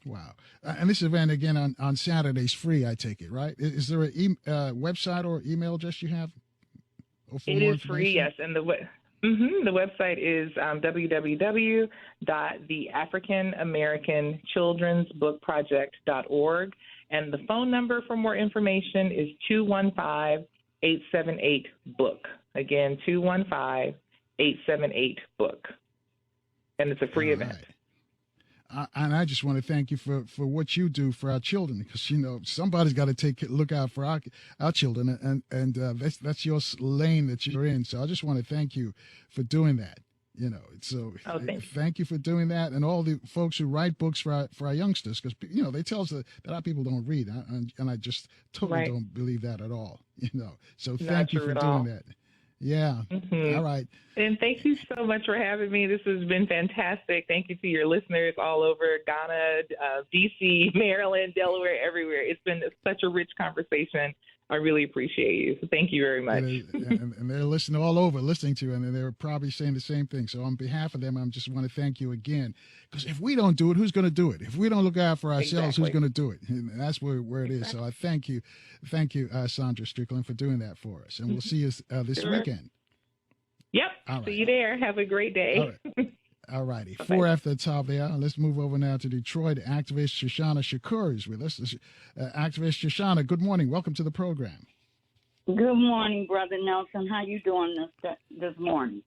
A: Wow. And this event, again, on Saturdays, free, I take it, right? Is there a website or email address you have?
C: It is free, yes. And the website is www.theafricanamericanchildrensbookproject.org. And the phone number for more information is 215-878-BOOK. Again, 215-878-BOOK. And it's a free event.
A: Right. And I just want to thank you for what you do for our children, because somebody's got to look out for our children, and that's your lane that you're in. So I just want to thank you for doing that. So thank you for doing that, and all the folks who write books for our youngsters, because they tell us that our people don't read, and I just totally don't believe that at all. So thank you for doing that. Yeah. Mm-hmm. All right.
C: And thank you so much for having me. This has been fantastic. Thank you to your listeners all over Ghana, D.C., Maryland, Delaware, everywhere. It's been such a rich conversation. I really appreciate you. So thank you very much.
A: And they're listening all over, listening to you, and they're probably saying the same thing. So on behalf of them, I just want to thank you again. Because if we don't do it, who's going to do it? If we don't look out for ourselves,
C: Exactly.
A: Who's going to do it? And that's where it is. So I thank you, Sandra Strickland, for doing that for us. And we'll see you this weekend.
C: Yep.
A: All right.
C: See you there. Have a great day.
A: All right. All righty. 4 after the top there. Let's move over now to Detroit. Activist Shushanna Shakur is with us. Activist Shushanna, good morning. Welcome to the program.
D: Good morning, Brother Nelson. How you doing this morning?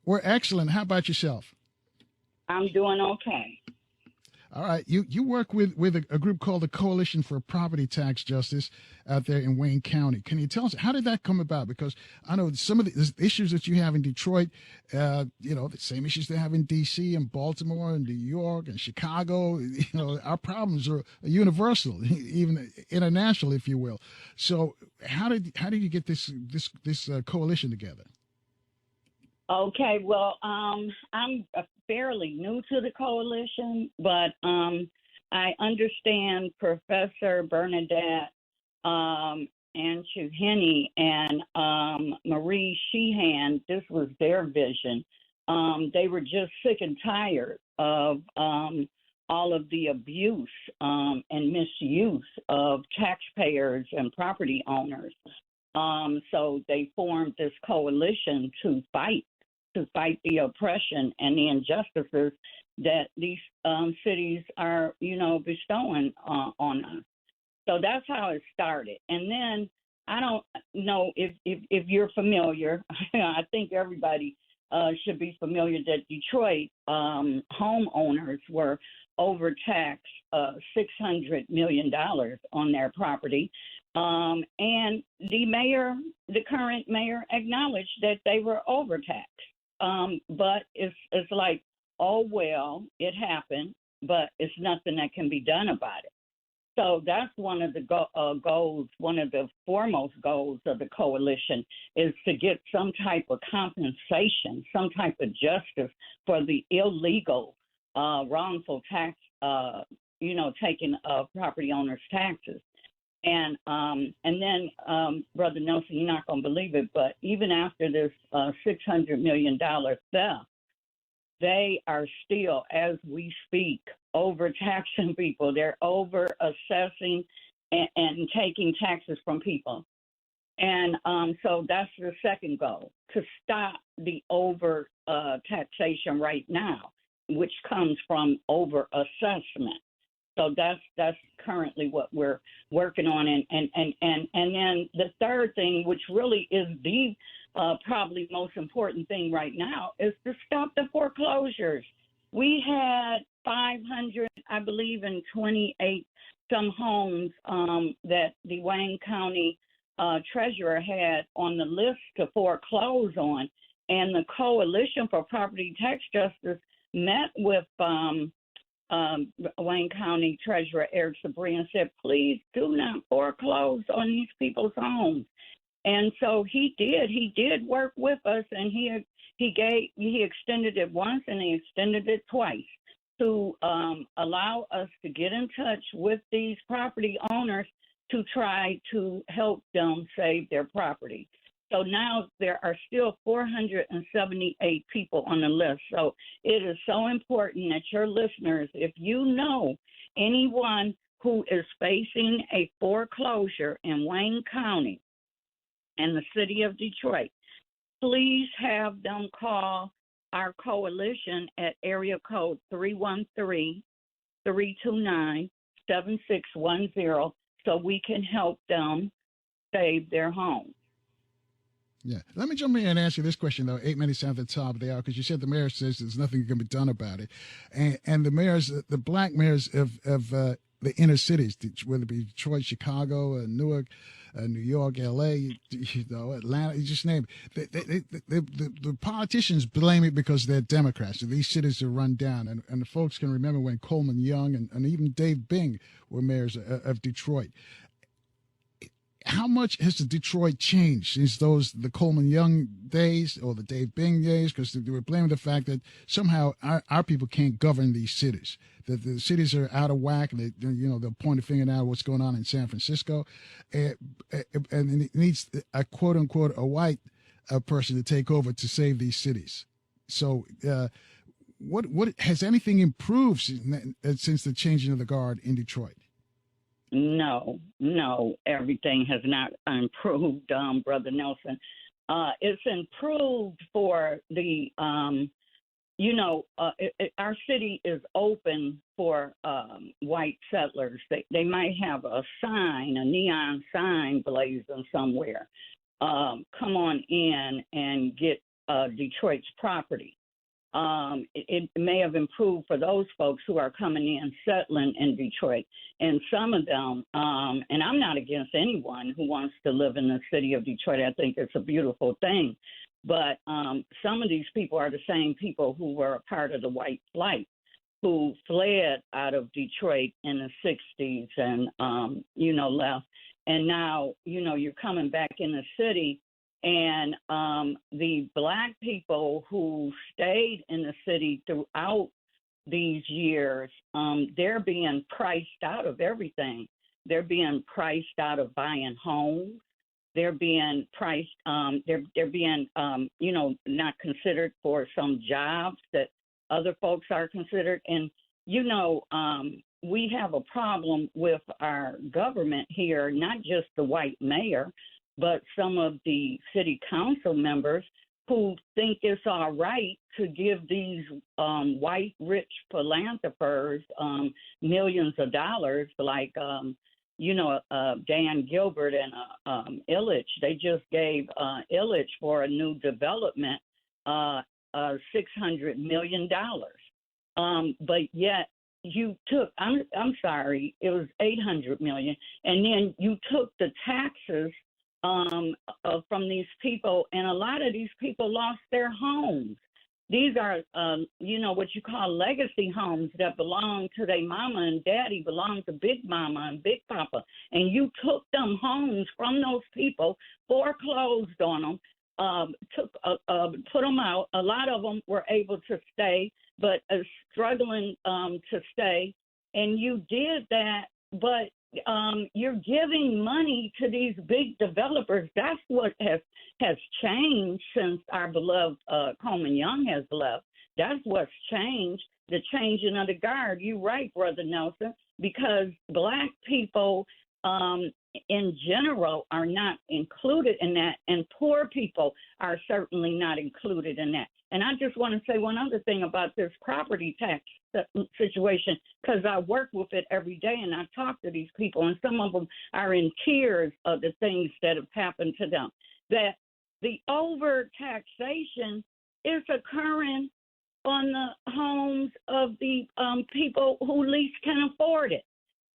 A: We're excellent. How about yourself?
D: I'm doing okay.
A: All right. You work with a group called the Coalition for Property Tax Justice out there in Wayne County. Can you tell us, how did that come about? Because I know some of the issues that you have in Detroit, the same issues they have in D.C. and Baltimore and New York and Chicago. Our problems are universal, even international, if you will. So how did you get this coalition together?
D: Okay, well, I'm fairly new to the coalition, but I understand Professor Bernadette and Shuheni and Marie Sheehan, this was their vision. They were just sick and tired of all of the abuse and misuse of taxpayers and property owners. So they formed this coalition to fight the oppression and the injustices that these cities are, bestowing on us. So that's how it started. And then I don't know if you're familiar. I think everybody should be familiar that Detroit homeowners were overtaxed $600 million on their property. And the current mayor acknowledged that they were overtaxed. But it's like, oh, well, it happened, but it's nothing that can be done about it. So that's one of the goals, one of the foremost goals of the coalition is to get some type of compensation, some type of justice for the illegal, wrongful tax, taking of property owners' taxes. And then, Brother Nelson, you're not going to believe it, but even after this $600 million theft, they are still, as we speak, overtaxing people. They're over-assessing and taking taxes from people. And so that's the second goal, to stop the over-taxation right now, which comes from over-assessment. So that's currently what we're working on. And then the third thing, which really is the probably most important thing right now, is to stop the foreclosures. We had 500, I believe, in 28 some homes that the Wayne County treasurer had on the list to foreclose on. And the Coalition for Property Tax Justice met with Wayne County Treasurer Eric Sabri and said, please do not foreclose on these people's homes. And so he did work with us, and he extended it once and he extended it twice to allow us to get in touch with these property owners to try to help them save their property. So now there are still 478 people on the list. So it is so important that your listeners, if you know anyone who is facing a foreclosure in Wayne County and the city of Detroit, please have them call our coalition at area code 313-329-7610 so we can help them save their home.
A: Yeah. Let me jump in and ask you this question, though, 8 minutes after the top of the hour, because you said the mayor says there's nothing can be done about it. And the mayors, the black mayors of the inner cities, whether it be Detroit, Chicago, Newark, New York, L.A., Atlanta, you just name it. The politicians blame it because they're Democrats. And these cities are run down. And the folks can remember when Coleman Young and even Dave Bing were mayors of Detroit. how much has the Detroit changed since the Coleman Young days or the Dave Bing days? Because they were blaming the fact that somehow our people can't govern these cities. That the cities are out of whack. They'll point a finger at what's going on in San Francisco, and it needs a quote unquote a white person to take over to save these cities. So, what has anything improved since the changing of the guard in Detroit?
D: No, everything has not improved, Brother Nelson. It's improved for the, our city is open for white settlers. They might have a neon sign blazing somewhere. Come on in and get Detroit's property. It may have improved for those folks who are coming in, settling in Detroit. And some of them, and I'm not against anyone who wants to live in the city of Detroit. I think it's a beautiful thing. But some of these people are the same people who were a part of the white flight, who fled out of Detroit in the 60s and, left. And now, you're coming back in the city. And the Black people who stayed in the city throughout these years, they're being priced out of everything. They're being priced out of buying homes. They're being priced. They're being, not considered for some jobs that other folks are considered. And we have a problem with our government here, not just the white mayor, but some of the city council members who think it's all right to give these white rich philanthropers millions of dollars, like Dan Gilbert and Illich. They just gave Illich for a new development $600 million, but yet you took. I'm sorry, it was $800 million, and then you took the taxes from these people, and a lot of these people lost their homes. These are, what you call legacy homes that belong to their mama and daddy, belong to Big Mama and Big Papa, and you took them homes from those people, foreclosed on them, put them out. A lot of them were able to stay, but struggling to stay, and you did that, but you're giving money to these big developers. That's what has changed since our beloved Coleman Young has left. That's what's changed, the changing of the guard. You're right, Brother Nelson, because Black people in general are not included in that, and poor people are certainly not included in that. And I just want to say one other thing about this property tax situation, because I work with it every day and I talk to these people, and some of them are in tears of the things that have happened to them. That the overtaxation is occurring on the homes of the people who least can afford it.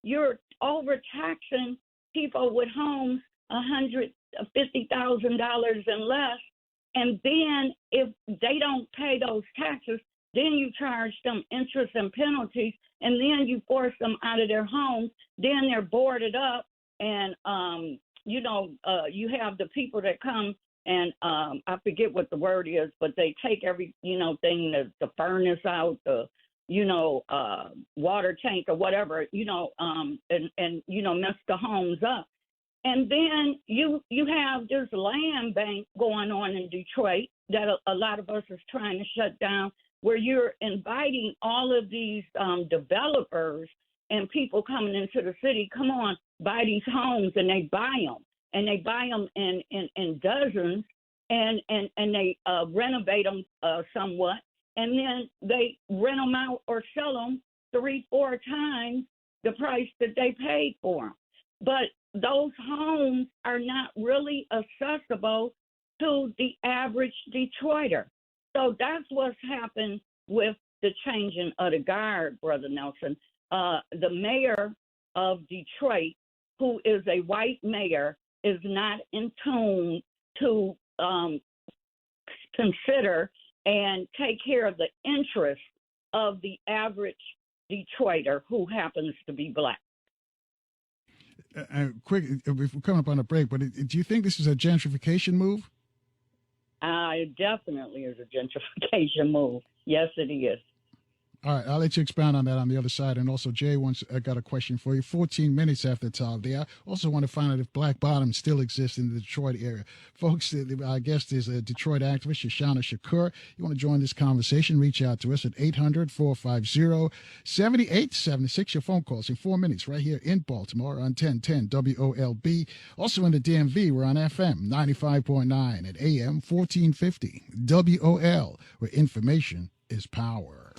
D: You're overtaxing people with homes $150,000 and less, and then if they don't pay those taxes, then you charge them interest and penalties, and then you force them out of their homes. Then they're boarded up, and you have the people that come and I forget what the word is, but they take every thing, the furnace out, the water tank or whatever, and mess the homes up. And then you have this land bank going on in Detroit that a lot of us is trying to shut down, where you're inviting all of these developers and people coming into the city, come on, buy these homes, and they buy them. And they buy them in dozens, and they renovate them somewhat, and then they rent them out or sell them 3-4 times the price that they paid for them. But those homes are not really accessible to the average Detroiter. So that's what's happened with the changing of the guard, Brother Nelson. The mayor of Detroit, who is a white mayor, is not in tune to consider and take care of the interests of the average Detroiter who happens to be Black.
A: Quick, we're coming up on a break, but do you think this is a gentrification move?
D: It definitely is a gentrification move. Yes, it is.
A: All right, I'll let you expound on that on the other side. And also, Jay got a question for you. 14 minutes after the top there. I also want to find out if Black Bottom still exists in the Detroit area. Folks, our guest is a Detroit activist, Shushanna Shakur. You want to join this conversation, reach out to us at 800-450-7876. Your phone calls in 4 minutes right here in Baltimore on 1010 WOLB. Also in the DMV, we're on FM 95.9 and AM 1450 WOL, where information is power.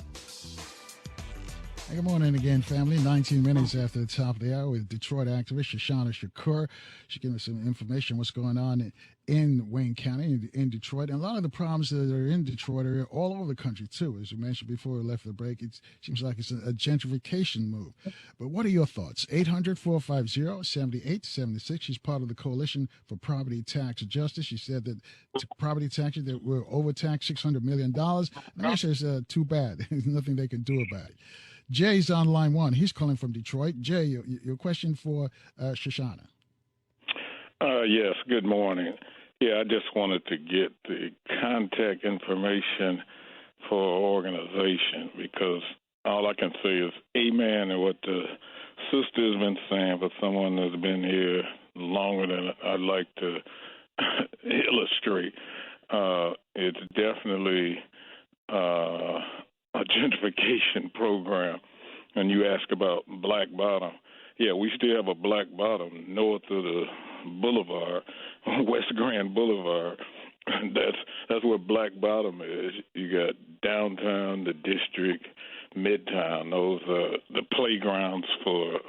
A: Good morning again, family. 19 minutes after the top of the hour with Detroit activist Shushanna Shakur. She gave us some information what's going on in Wayne County, in Detroit. And a lot of the problems that are in Detroit are all over the country, too. As we mentioned before we left the break, it seems like it's a gentrification move. But what are your thoughts? 800-450-7876. She's part of the Coalition for Property Tax Justice. She said that property taxes that were overtaxed $600 million. And I guess it's too bad. There's nothing they can do about it. Jay's on line one. He's calling from Detroit. Jay, your question for Shushanna.
E: Yes, good morning. Yeah, I just wanted to get the contact information for our organization because all I can say is amen to what the sister has been saying for someone that's been here longer than I'd like to illustrate. It's definitely a gentrification program. And you ask about Black Bottom. Yeah, we still have a Black Bottom north of the boulevard, West Grand Boulevard. That's where Black Bottom is. You got downtown, the district, midtown. Those are the playgrounds for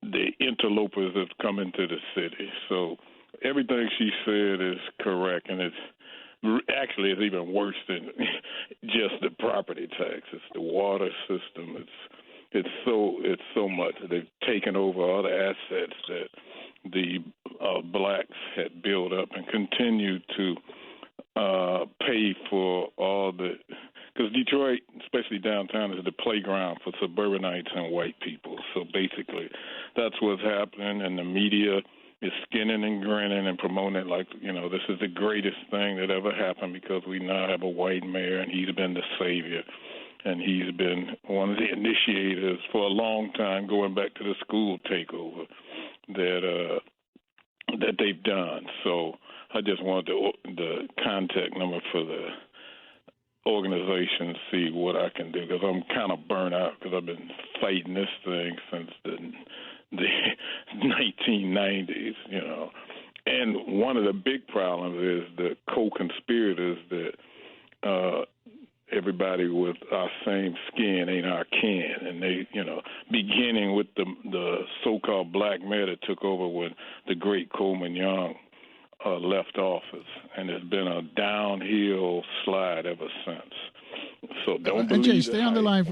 E: the interlopers that come into the city. So everything she said is correct, and it's even worse than just the property tax. It's the water system. It's so much. They've taken over all the assets that the blacks had built up and continue to pay for all the. Because Detroit, especially downtown, is the playground for suburbanites and white people. So basically, that's what's happening, and the media is skinning and grinning and promoting it like, this is the greatest thing that ever happened because we now have a white mayor and he's been the savior. And he's been one of the initiators for a long time, going back to the school takeover that they've done. So I just wanted the contact number for the organization to see what I can do because I'm kind of burnt out because I've been fighting this thing since the 1990s, And one of the big problems is the co-conspirators that everybody with our same skin ain't our kin. And they, beginning with the so-called black mayor that took over when the great Coleman Young left office. And it's been a downhill slide ever since. So don't believe
A: Jay, stay on the line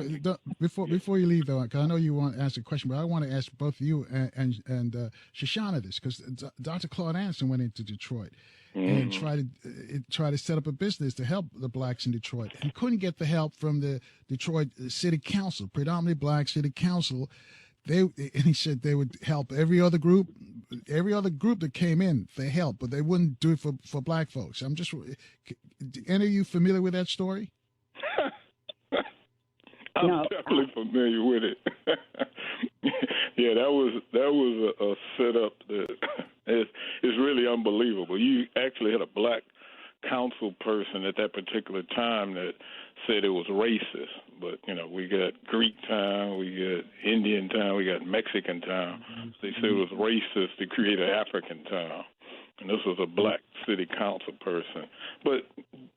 A: before you leave, though, because I know you want to ask a question, but I want to ask both of you and Shushanna this, because Dr. Claude Anderson went into Detroit and tried to set up a business to help the blacks in Detroit. He couldn't get the help from the Detroit City Council, predominantly black City Council. And he said they would help every other group that came in. They helped, but they wouldn't do it for black folks. Any of you familiar with that story?
E: I'm definitely familiar with it. Yeah, that was a setup that is really unbelievable. You actually had a black council person at that particular time that said it was racist. But, we got Greek town, we got Indian town, we got Mexican town. They said it was racist to create an African town. And this was a black city council person. But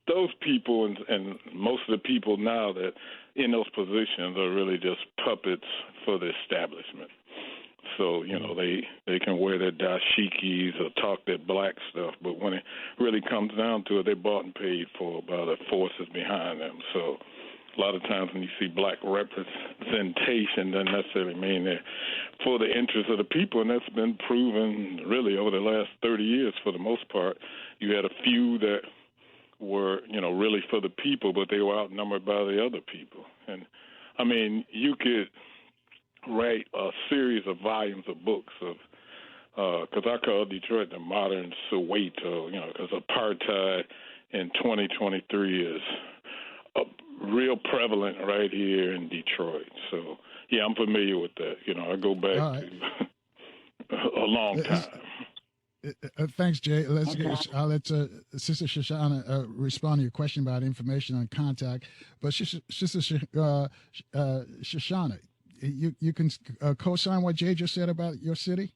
E: those people and most of the people now that in those positions are really just puppets for the establishment. So, they can wear their dashikis or talk their black stuff, but when it really comes down to it, they're bought and paid for by the forces behind them. So a lot of times when you see black representation, doesn't necessarily mean they're for the interests of the people, and that's been proven really over the last 30 years for the most part. You had a few that were, really for the people, but they were outnumbered by the other people. And, you could write a series of volumes of books of because I call Detroit the modern Soweto, because apartheid in 2023 is real prevalent right here in Detroit. So, yeah, I'm familiar with that. I go back to a long time.
A: Thanks, Jay. I'll let Sister Shushanna respond to your question about information on contact. But Sister Shushanna, you can co-sign what Jay just said about your city?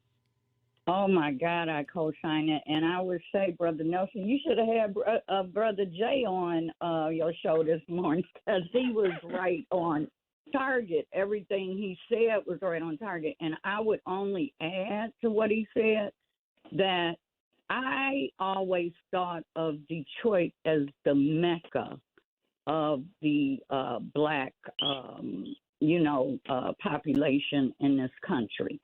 D: Oh, my God, I co-sign it. And I would say, Brother Nelson, you should have had Brother Jay on your show this morning because he was right on target. Everything he said was right on target. And I would only add to what he said that I always thought of Detroit as the Mecca of the black, population in this country.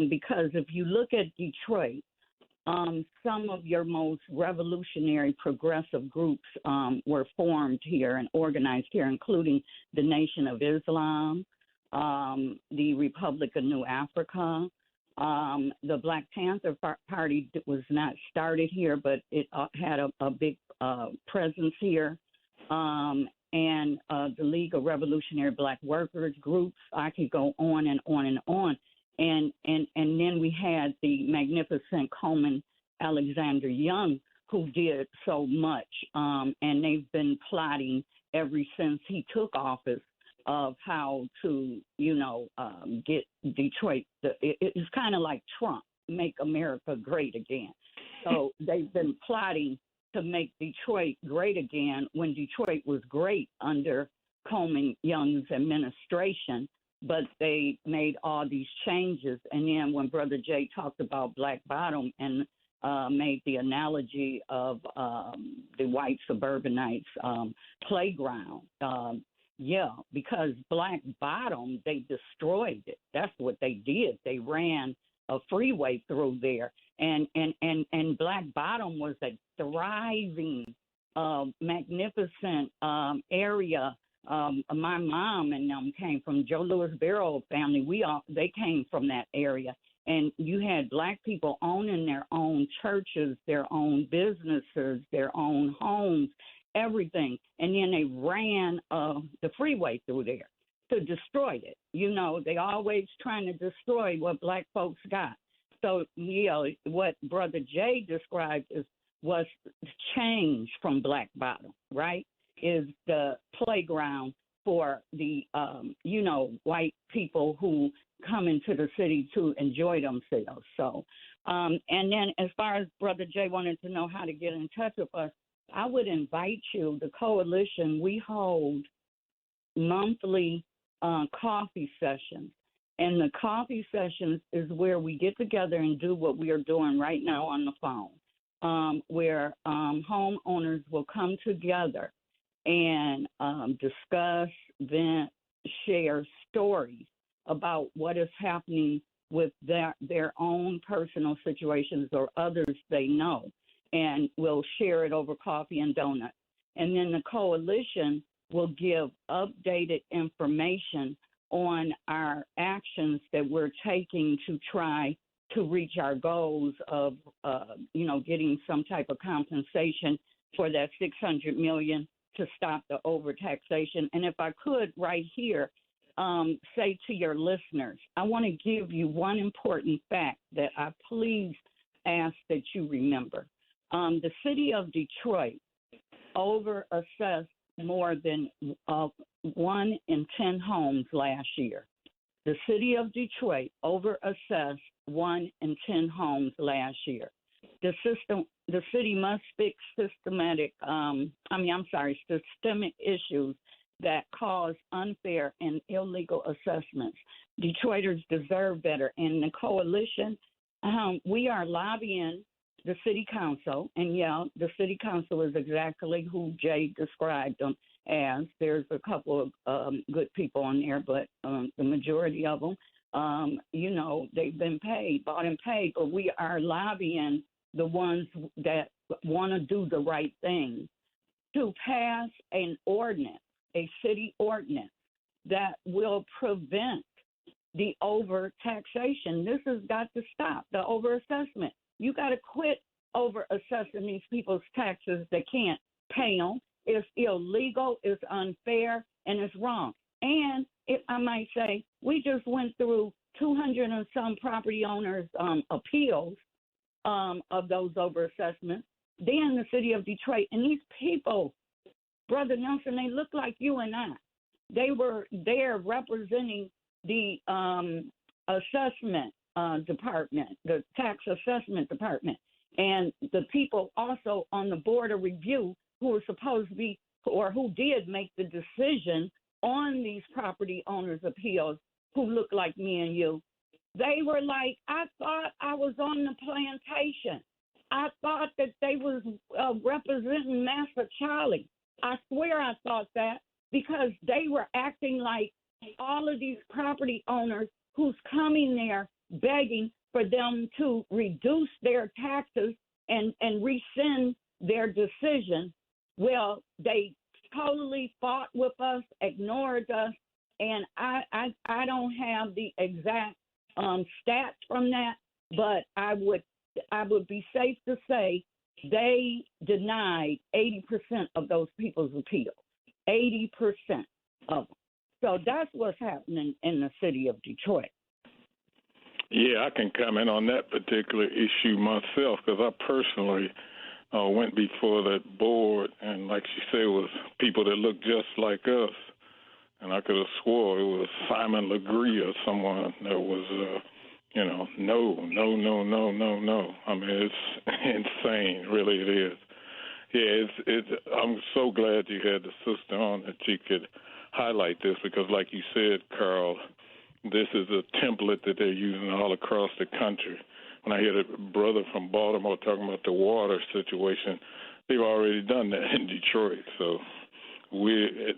D: Because if you look at Detroit, some of your most revolutionary progressive groups were formed here and organized here, including the Nation of Islam, the Republic of New Africa. The Black Panther Party was not started here, but it had a big presence here. And the League of Revolutionary Black Workers groups. I could go on and on and on. And then we had the magnificent Coleman Alexander Young, who did so much. And they've been plotting ever since he took office of how to, get Detroit. It's kind of like Trump, make America great again. So they've been plotting to make Detroit great again when Detroit was great under Coleman Young's administration. But they made all these changes. And then when Brother Jay talked about Black Bottom and made the analogy of the white suburbanites playground, because Black Bottom, they destroyed it. That's what they did. They ran a freeway through there. And Black Bottom was a thriving, magnificent area. My mom and them came from Joe Louis Barrow family. They came from that area. And you had Black people owning their own churches, their own businesses, their own homes, everything. And then they ran the freeway through there to destroy it. They always trying to destroy what Black folks got. So, what Brother Jay described was change from Black Bottom, right? Is the playground for the, white people who come into the city to enjoy themselves. So, and then as far as Brother Jay wanted to know how to get in touch with us, I would invite you, the coalition, we hold monthly coffee sessions. And the coffee sessions is where we get together and do what we are doing right now on the phone, where homeowners will come together and discuss, vent, share stories about what is happening with their own personal situations or others they know, and we'll share it over coffee and donuts. And then the coalition will give updated information on our actions that we're taking to try to reach our goals of, getting some type of compensation for that $600 million to stop the overtaxation. And if I could right here say to your listeners, I want to give you one important fact that I please ask that you remember. The city of Detroit overassessed more than 1 in 10 homes last year. The city of Detroit overassessed 1 in 10 homes last year. The city must fix systemic issues that cause unfair and illegal assessments. Detroiters deserve better. And the coalition, we are lobbying the city council, and the city council is exactly who Jay described them as. There's a couple of good people on there, but the majority of them, they've been bought and paid, but we are lobbying the ones that want to do the right thing to pass an ordinance, a city ordinance that will prevent the over taxation. This has got to stop, the over assessment. You got to quit over assessing these people's taxes. They can't pay them. It's illegal, it's unfair, and it's wrong. And if I might say, we just went through 200 and some property owners' appeals of those over assessments. Then the city of Detroit, and these people, Brother Nelson, they look like you and I. They were there representing the assessment department, the tax assessment department, and the people also on the board of review who were supposed to be, or who did make the decision on these property owners' appeals, who look like me and you. They were like, I thought I was on the plantation. I thought that they was representing Master Charlie. I swear I thought that, because they were acting like all of these property owners who's coming there begging for them to reduce their taxes and rescind their decision. Well, they totally fought with us, ignored us, and I don't have the exact stats from that, but I would be safe to say they denied 80% of those people's appeals. 80% of them. So that's what's happening in the city of Detroit.
E: Yeah, I can comment on that particular issue myself, because I personally went before that board, and like she said, it was people that looked just like us. And I could have swore it was Simon Legree or someone that was, no. I mean, it's insane, really it is. Yeah, I'm so glad you had the sister on that she could highlight this, because like you said, Carl, this is a template that they're using all across the country. When I hear the brother from Baltimore talking about the water situation, they've already done that in Detroit. So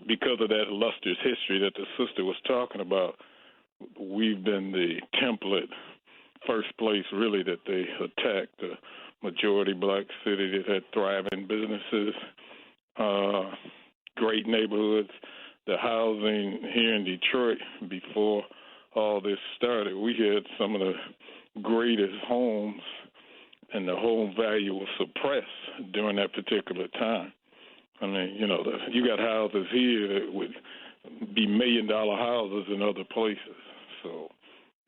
E: because of that illustrious history that the sister was talking about, we've been the template, first place really that they attacked. The majority black city that had thriving businesses, great neighborhoods. The housing here in Detroit before all this started, we had some of the greatest homes, and the home value was suppressed during that particular time. I mean, you got houses here that would be $1 million houses in other places. So,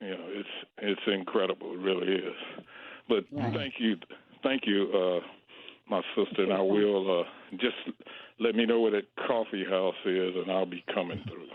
E: it's incredible. It really is. But thank you, my sister, and I will just let me know where that coffee house is, and I'll be coming through.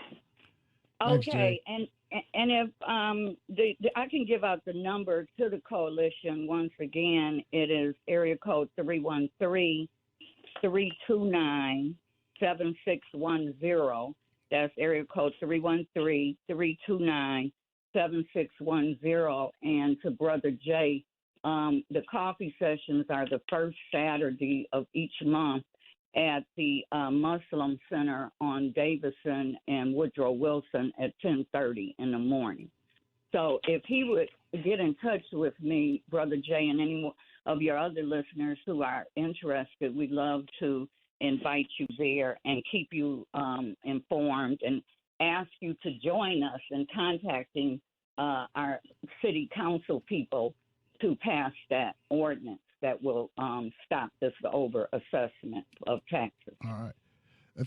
D: Okay, and if I can give out the number to the coalition once again, it is area code 313-329-7610. That's area code 313-329-7610. And to Brother Jay, the coffee sessions are the first Saturday of each month at the Muslim Center on Davison and Woodrow Wilson at 10:30 in the morning. So if he would get in touch with me, Brother Jay, and any of your other listeners who are interested, we'd love to invite you there and keep you informed and ask you to join us in contacting our city council people to pass that ordinance that will stop this over assessment of taxes.
A: All right.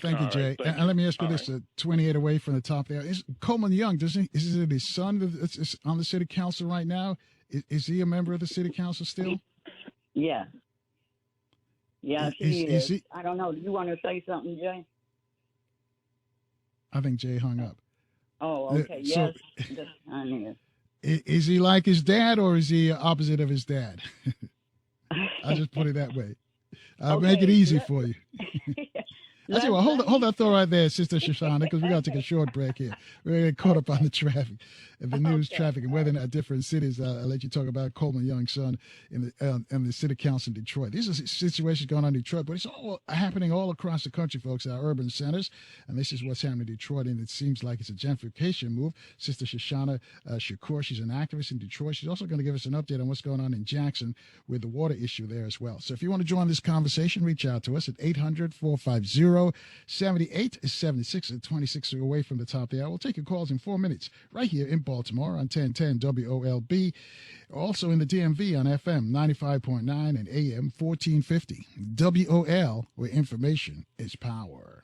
A: Thank you, Jay. And let me ask you this: 28 away from the top there. Is Coleman Young? Is it his son that's on the city council right now? Is he a member of the city council still?
D: Yeah. Yes, he is. I don't know. Do you want to say something, Jay?
A: I think Jay hung up.
D: Oh, okay. Yes, I knew.
A: Is he like his dad, or is he opposite of his dad? I'll just put it that way. I'll make it easy for you. I say, well, hold that thought right there, Sister Shushanna, because we got to take a short break here. We're going to get caught up on the traffic and the news traffic and whether or not different cities. I'll let you talk about Coleman Young's son in the city council in Detroit. These are situations going on in Detroit, but it's all happening all across the country, folks, our urban centers. And this is what's happening in Detroit, and it seems like it's a gentrification move. Sister Shushanna Shakur, she's an activist in Detroit. She's also going to give us an update on what's going on in Jackson with the water issue there as well. So if you want to join this conversation, reach out to us at 800-450 7876 at 26 away from the top of the hour. We'll take your calls in 4 minutes right here in Baltimore on 1010 WOLB. Also in the DMV on FM 95.9 and AM 1450. WOL, where information is power.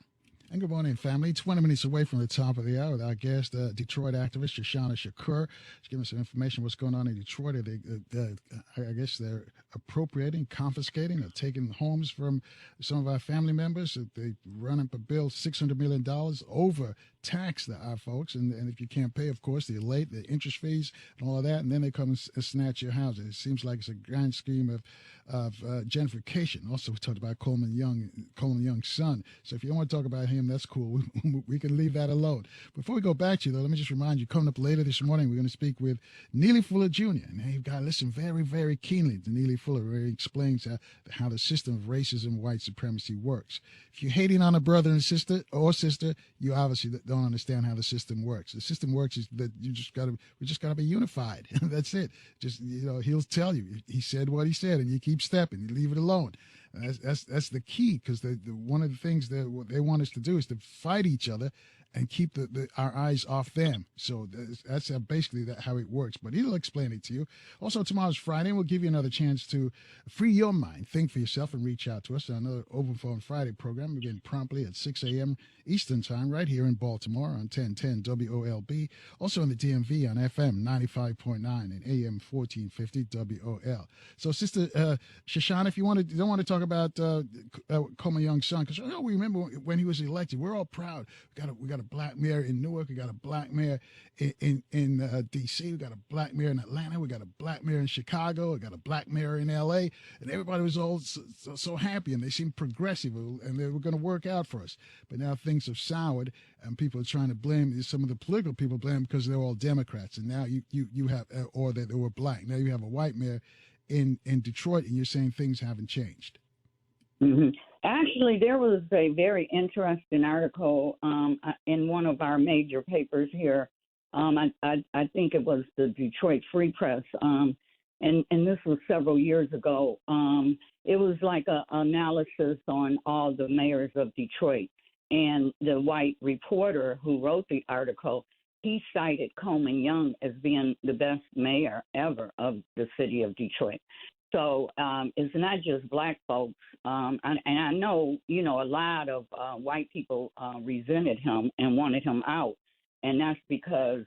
A: And good morning, family. 20 minutes away from the top of the hour with our guest, Detroit activist Shushanna Shakur. She's giving us some information what's going on in Detroit. I guess they're appropriating, confiscating, or taking homes from some of our family members. They run up a bill $600 million over tax our folks. And if you can't pay, of course, the interest fees and all of that, and then they come and snatch your houses. It seems like it's a grand scheme of gentrification. Also, we talked about Coleman Young's son. So if you don't want to talk about him, that's cool. We can leave that alone. Before we go back to you, though, let me just remind you, coming up later this morning, we're going to speak with Neely Fuller Jr. And you've got to listen very, very keenly to Neely Fuller, where he explains how the system of racism, white supremacy works. If you're hating on a brother and sister, you obviously don't understand how the system works. The system works is that we just got to be unified. That's it. Just, he'll tell you. He said what he said, and you keep stepping. You leave it alone. That's the key, because one of the things that they want us to do is to fight each other and keep our eyes off them. So that's basically how it works. But he'll explain it to you. Also, tomorrow's Friday. We'll give you another chance to free your mind, think for yourself, and reach out to us on another Open Phone Friday program. We're getting promptly at 6 a.m. Eastern Time right here in Baltimore on 1010 WOLB. Also in the DMV on FM 95.9 and AM 1450 WOL. So, Sister Shushanna, if you don't want to talk about Coleman Young's son, because we remember when he was elected, we're all proud. We got a black mayor in Newark. We got a black mayor in D.C. We got a black mayor in Atlanta. We got a black mayor in Chicago. We got a black mayor in L.A. And everybody was all so happy, and they seemed progressive, and they were going to work out for us. But now things have soured, and people are trying to blame some of the political people because they're all Democrats. And now you have, or that they were black. Now you have a white mayor in Detroit, and you're saying things haven't changed.
D: Mm-hmm. Actually, there was a very interesting article in one of our major papers here. I think it was the Detroit Free Press, and this was several years ago. It was like an analysis on all the mayors of Detroit. And the white reporter who wrote the article, he cited Coleman Young as being the best mayor ever of the city of Detroit. So it's not just black folks. And I know, a lot of white people resented him and wanted him out. And that's because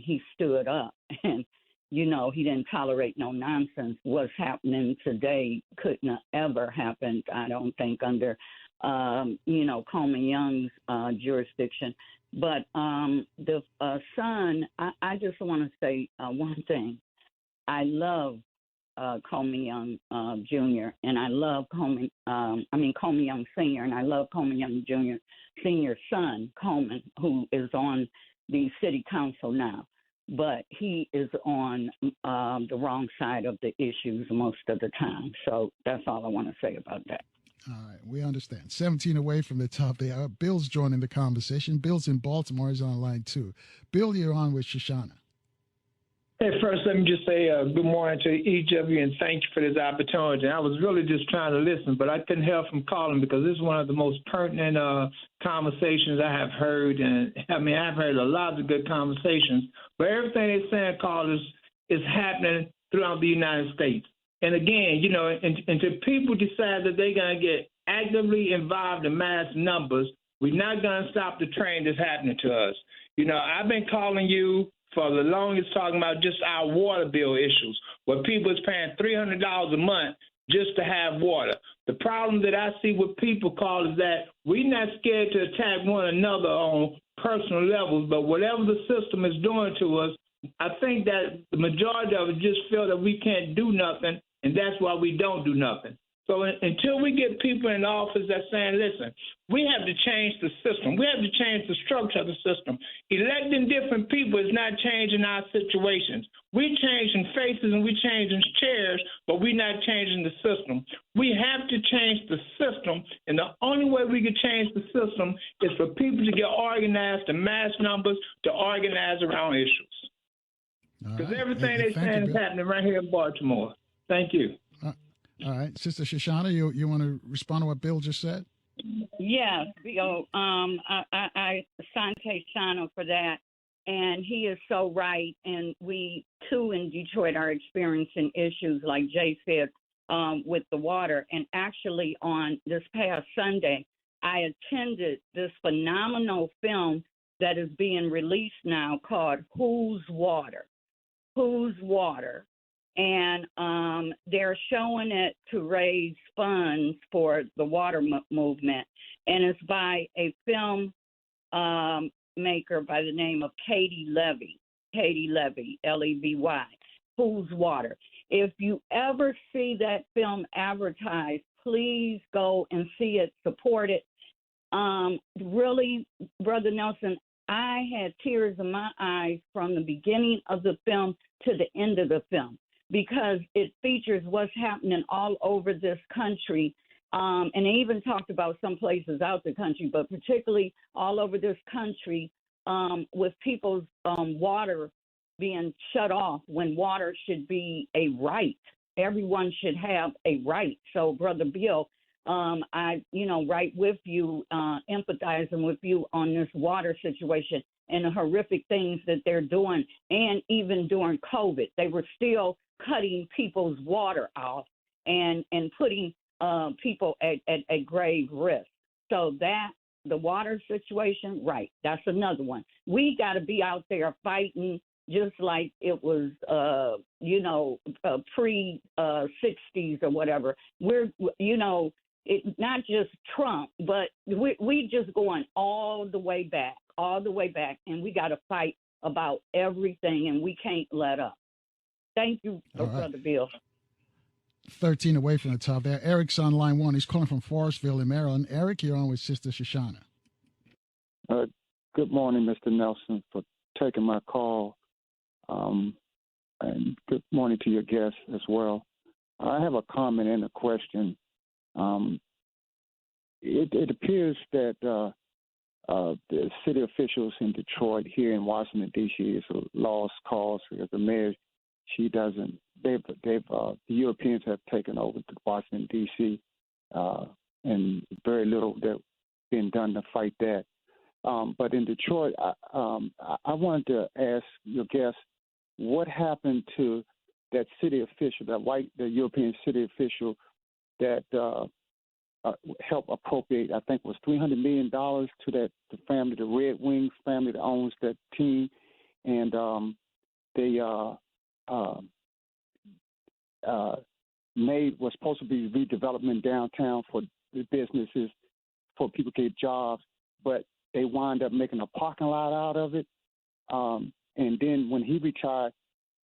D: he stood up and, he didn't tolerate no nonsense. What's happening today couldn't have ever happened, I don't think, under, Coleman Young's jurisdiction. But the son, I just want to say one thing. I love Coleman Young Jr. and I love Coleman Young Sr. and I love Coleman Young Jr. Sr.'s son, Coleman, who is on the city council now. But he is on the wrong side of the issues most of the time. So that's all I want to say about that.
A: All right, we understand. 17 away from the top of the hour. Bill's joining the conversation. Bill's in Baltimore. He's on line 2. Bill, you're on with Shushanna.
F: Hey, first, let me just say good morning to each of you and thank you for this opportunity. I was really just trying to listen, but I couldn't help from calling because this is one of the most pertinent conversations I have heard. And I've heard a lot of good conversations, but everything they're saying, callers, is happening throughout the United States. And again, until people decide that they're going to get actively involved in mass numbers, we're not going to stop the train that's happening to us. I've been calling you for the longest talking about just our water bill issues, where people is paying $300 a month just to have water. The problem that I see with people call is that we're not scared to attack one another on personal levels, but whatever the system is doing to us, I think that the majority of it just feel that we can't do nothing, and that's why we don't do nothing. So until we get people in office that's saying, listen, we have to change the system. We have to change the structure of the system. Electing different people is not changing our situations. We're changing faces and we're changing chairs, but we're not changing the system. We have to change the system, and the only way we can change the system is for people to get organized in mass numbers to organize around issues. Because everything they're saying is happening right here in Baltimore. Thank you.
A: All right. Sister Shushanna, you want to respond to what Bill just said?
D: Yes, Bill. I Sante Shana for that, and he is so right. And we too in Detroit are experiencing issues, like Jay said, with the water. And actually, on this past Sunday, I attended this phenomenal film that is being released now called "Whose Water." Whose Water, and they're showing it to raise funds for the water movement, and it's by a film maker by the name of Katie Levy. Katie Levy, Levy. Whose Water. If you ever see that film advertised, please go and see it, support it. Really, Brother Nelson, I had tears in my eyes from the beginning of the film to the end of the film because it features what's happening all over this country. And they even talked about some places out the country, but particularly all over this country with people's water being shut off when water should be a right. Everyone should have a right. So, Brother Bill, right with you, empathizing with you on this water situation and the horrific things that they're doing. And even during COVID, they were still cutting people's water off and putting people at grave risk. So the water situation, right, that's another one. We got to be out there fighting just like it was, pre-60s or whatever. We're, not just Trump, but we just going all the way back, and we got to fight about everything, and we can't let up. Thank you, Brother Bill.
A: 13 away from the top there. Eric's on line one. He's calling from Forestville in Maryland. Eric, you're on with Sister Shushanna.
G: Good morning, Mr. Nelson, for taking my call. And good morning to your guests as well. I have a comment and a question. It appears that the city officials in Detroit, here in Washington D.C., is a lost cause because the mayor, she doesn't. The Europeans have taken over to Washington D.C. And very little that been done to fight that. But in Detroit, I wanted to ask your guests, what happened to that city official, the European city official that helped appropriate, I think it was $300 million to the family, the Red Wings family that owns that team, and they was supposed to be redevelopment downtown for the businesses, for people to get jobs, but they wound up making a parking lot out of it. And then when he retired,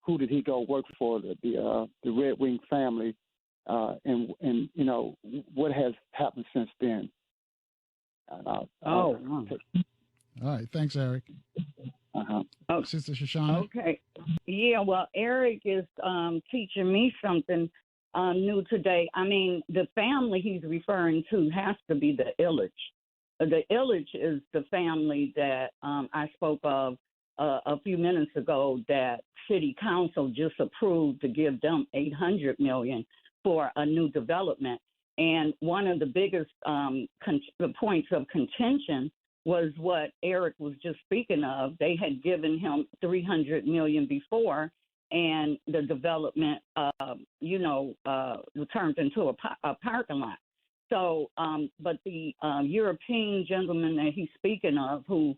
G: who did he go work for? The Red Wing family. And what has happened since then?
A: All right. Thanks, Eric.
D: Oh,
A: Sister Shushanna.
D: Okay. Yeah, well, Eric is teaching me something new today. I mean, the family he's referring to has to be the Illich. The Illich is the family that I spoke of a few minutes ago that City Council just approved to give them $800 million for a new development. And one of the biggest points of contention was what Eric was just speaking of. They had given him $300 million before, and the development, turned into a parking lot. So, but the European gentleman that he's speaking of, who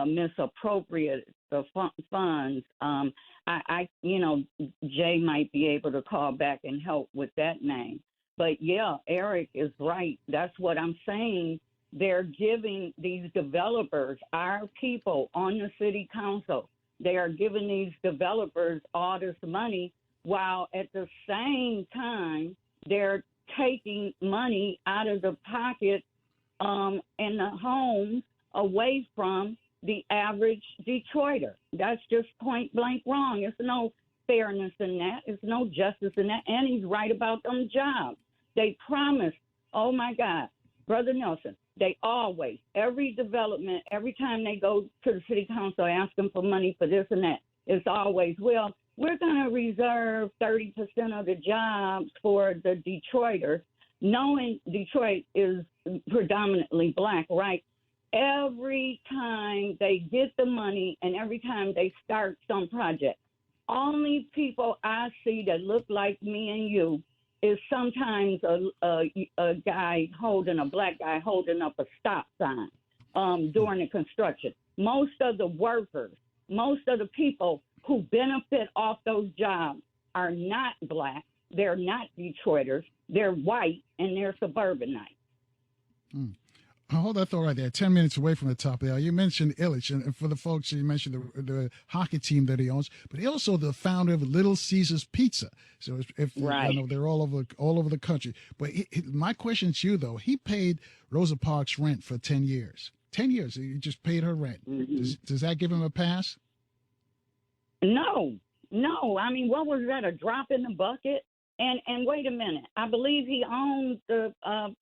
D: misappropriated the funds, Jay might be able to call back and help with that name. But yeah, Eric is right. That's what I'm saying. They're giving these developers, our people on the city council, they are giving these developers all this money, while at the same time they're taking money out of the pocket and the homes away from the average Detroiter. That's just point blank wrong. There's no fairness in that. There's no justice in that. And he's right about them jobs. They promised, oh my God, Brother Nelson, they always, every development, every time they go to the city council, ask them for money for this and that, it's always, well, we're going to reserve 30% of the jobs for the Detroiters. knowing Detroit is predominantly black, right? Every time they get the money and every time they start some project, only people I see that look like me and you is sometimes a guy holding a black guy holding up a stop sign during the construction. Most of the workers, most of the people who benefit off those jobs are not black. They're not Detroiters. They're white and they're suburbanites.
A: Mm. Hold that thought right there. 10 minutes away from the top of the hour. You mentioned Illich, and for the folks, you mentioned the hockey team that he owns, but he also the founder of Little Caesars Pizza. So if
D: right.
A: you know, they're all over the country. But my question to you though, he paid Rosa Parks rent for 10 years. 10 years, he just paid her rent. Mm-hmm. Does that give him a pass?
D: No. I mean, what was that? A drop in the bucket? And wait a minute. I believe he owned the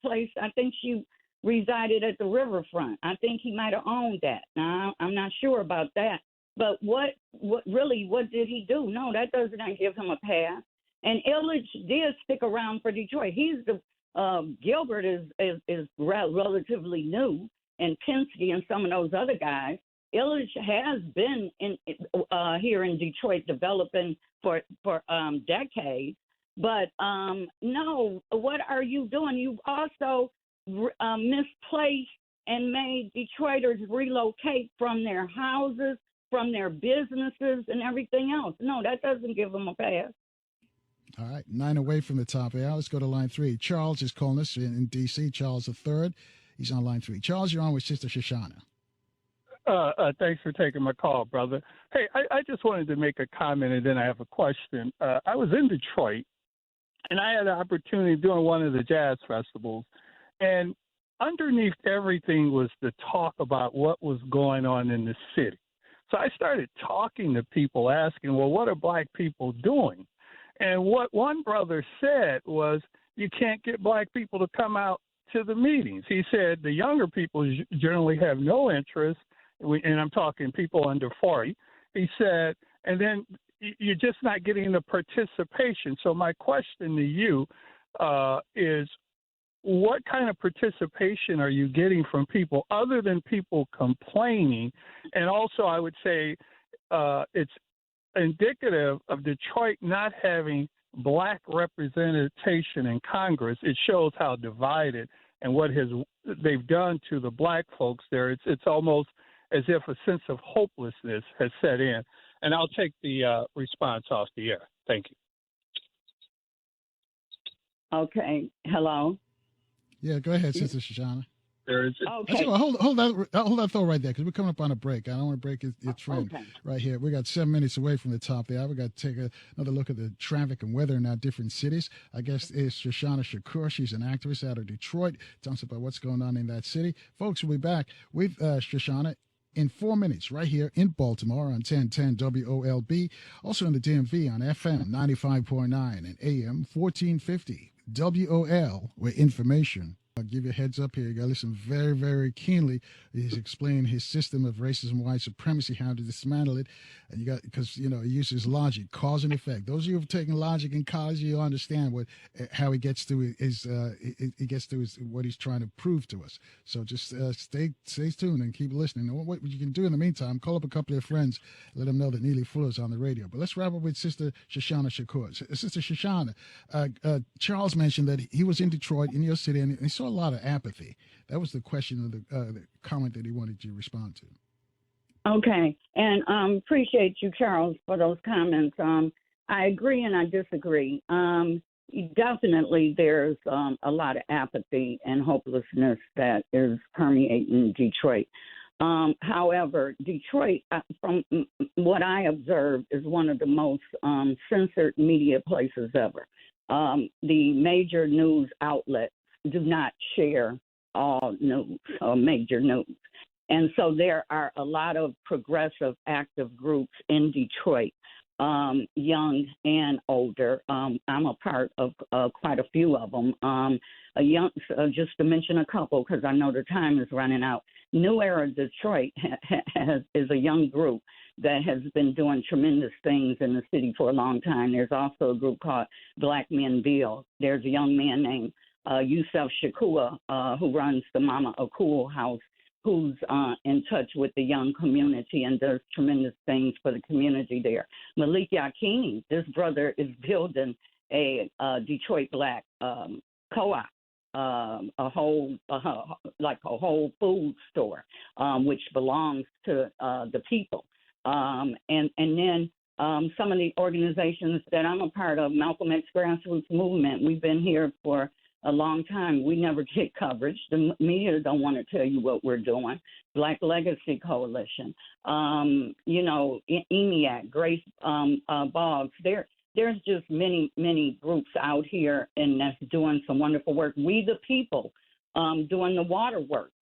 D: place. I think she resided at the riverfront. I think he might have owned that. Now, I'm not sure about that. But what did he do? No, that does not give him a pass. And Illich did stick around for Detroit. He's the Gilbert is relatively new, and Penske and some of those other guys. Illich has been here in Detroit developing for decades. But no, what are you doing? You've also misplaced and made Detroiters relocate from their houses, from their businesses, and everything else. No, that doesn't give them a pass.
A: All right, 9 away from the top of the hour. Let's go to line 3. Charles is calling us in D.C. Charles III. He's on line 3. Charles, you're on with Sister Shushanna.
H: Thanks for taking my call, brother. Hey, I just wanted to make a comment, and then I have a question. I was in Detroit, and I had an opportunity doing one of the jazz festivals, and underneath everything was the talk about what was going on in the city. So I started talking to people, asking, well, what are black people doing? And what one brother said was, you can't get black people to come out to the meetings. He said the younger people generally have no interest, and I'm talking people under 40. He said, and then you're just not getting the participation. So my question to you is, what kind of participation are you getting from people other than people complaining? And also, I would say it's indicative of Detroit not having black representation in Congress. It shows how divided and what they've done to the black folks there. It's almost as if a sense of hopelessness has set in. And I'll take the response off the air. Thank you.
D: Okay. Hello.
A: Yeah, go ahead, Sister Shushanna.
D: Okay.
A: Hold that thought right there, because we're coming up on a break. I don't want to break your trend right here. We got 7 minutes away from the top there. We got to take another look at the traffic and weather in our different cities. Our guest is Shushanna Shakur. She's an activist out of Detroit. Tell us about what's going on in that city. Folks, we'll be back with Shushanna in 4 minutes right here in Baltimore on 1010 WOLB. Also in the DMV on FM 95.9 and AM 1450 WOL, where information. I'll give you a heads up here. You got to listen very, very keenly. He's explaining his system of racism, white supremacy, how to dismantle it. And you got, because, he uses logic, cause and effect. Those of you who have taken logic in college, you understand how he gets to what he's trying to prove to us. So just stay tuned and keep listening. And what you can do in the meantime, call up a couple of friends, let them know that Neely Fuller's on the radio. But let's wrap up with Sister Shushanna Shakur. Sister Shushanna, Charles mentioned that he was in Detroit, in your city, and he saw a lot of apathy. That was the question of the comment that he wanted you to respond to.
D: Okay, and appreciate you, Charles, for those comments. I agree and I disagree. Definitely, there's a lot of apathy and hopelessness that is permeating Detroit. However, Detroit, from what I observed, is one of the most censored media places ever. The major news outlets do not share all news or major news. And so there are a lot of progressive active groups in Detroit, young and older. I'm a part of quite a few of them. Just to mention a couple, because I know the time is running out. New Era Detroit is a young group that has been doing tremendous things in the city for a long time. There's also a group called Black Men Build. There's a young man named Yusuf Shakur, who runs the Mama Akul House, who's in touch with the young community and does tremendous things for the community there. Malik Yakini, this brother is building a Detroit Black co-op, like a whole food store, which belongs to the people. And then some of the organizations that I'm a part of, Malcolm X Grassroots Movement, we've been here for a long time. We never get coverage. The media don't want to tell you what we're doing. Black Legacy Coalition, EMEAC, Grace Boggs. There's just many groups out here, and that's doing some wonderful work. We the People, doing the water work.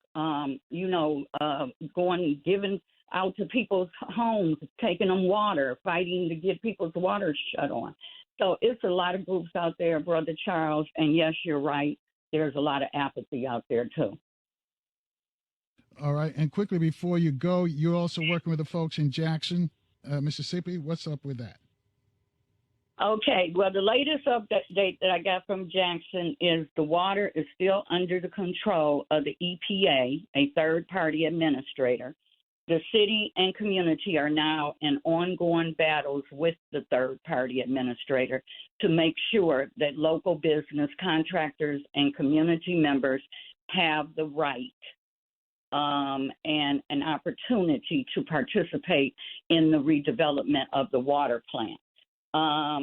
D: Giving out to people's homes, taking them water, fighting to get people's water shut on. So it's a lot of groups out there, Brother Charles. And yes, you're right. There's a lot of apathy out there, too.
A: All right. And quickly before you go, you're also working with the folks in Jackson, Mississippi. What's up with that?
D: Okay. Well, the latest update that I got from Jackson is the water is still under the control of the EPA, a third-party administrator. The city and community are now in ongoing battles with the third-party administrator to make sure that local business contractors and community members have the right and an opportunity to participate in the redevelopment of the water plant. My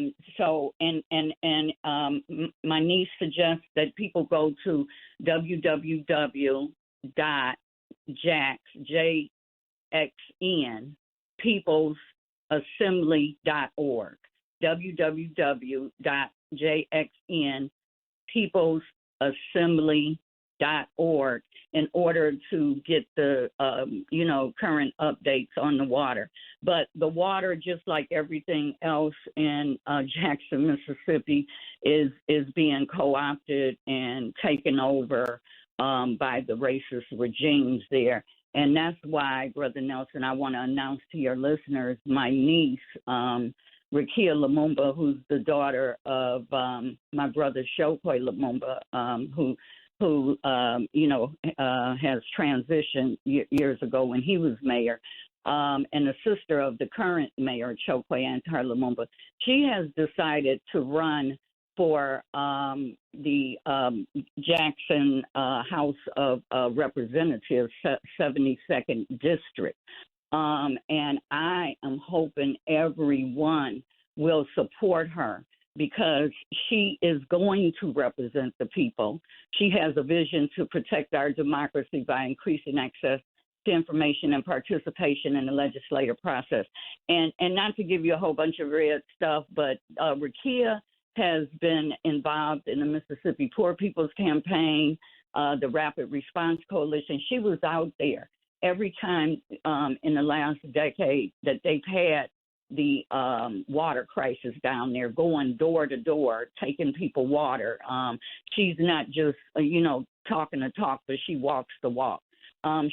D: niece suggests that people go to www.peoplesassembly.org, www.jxnpeoplesassembly.org, in order to get the current updates on the water. But the water, just like everything else in Jackson, Mississippi, is being co-opted and taken over by the racist regimes there. And that's why, Brother Nelson, I want to announce to your listeners, my niece, Rakia Lumumba, who's the daughter of my brother Shokwe Lumumba, who has transitioned years ago when he was mayor, and the sister of the current mayor, Chokwe Antar Lumumba. She has decided to run for the Jackson House of Representatives, 72nd District. And I am hoping everyone will support her, because she is going to represent the people. She has a vision to protect our democracy by increasing access to information and participation in the legislative process. And not to give you a whole bunch of red stuff, but Rakia has been involved in the Mississippi Poor People's Campaign, the Rapid Response Coalition. She was out there every time in the last decade that they've had the water crisis down there, going door to door, taking people water. She's not just, talking the talk, but she walks the walk.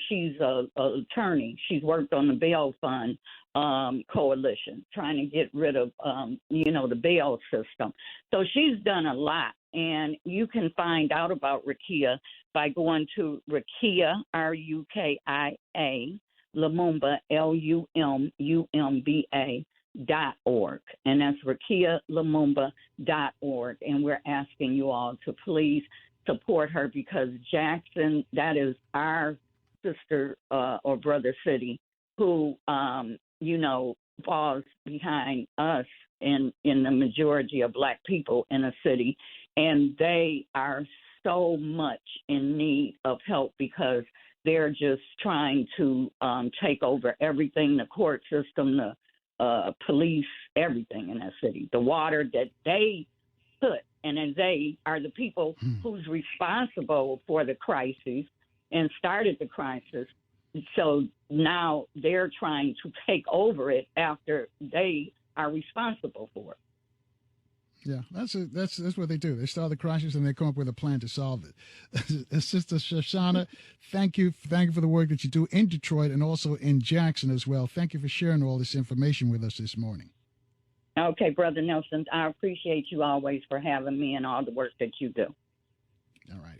D: She's an attorney. She's worked on the bail fund coalition, trying to get rid of, the bail system. So she's done a lot. And you can find out about Rakia by going to Rakia, Rukia, Lumumba, LUMUMBA.org. And that's RakiaLumumba.org. And we're asking you all to please support her, because Jackson, that is our sister or brother city who, falls behind us in the majority of Black people in a city. And they are so much in need of help, because they're just trying to take over everything, the court system, the police, everything in that city. The water that they put, and then they are the people who's responsible for the crisis and started the crisis. So now they're trying to take over it after they are responsible for it.
A: Yeah, that's what they do. They start the crisis and they come up with a plan to solve it. Sister Shushanna, thank you for the work that you do in Detroit and also in Jackson as well. Thank you for sharing all this information with us this morning.
D: Okay, Brother Nelson, I appreciate you always for having me and all the work that you do.
A: All right.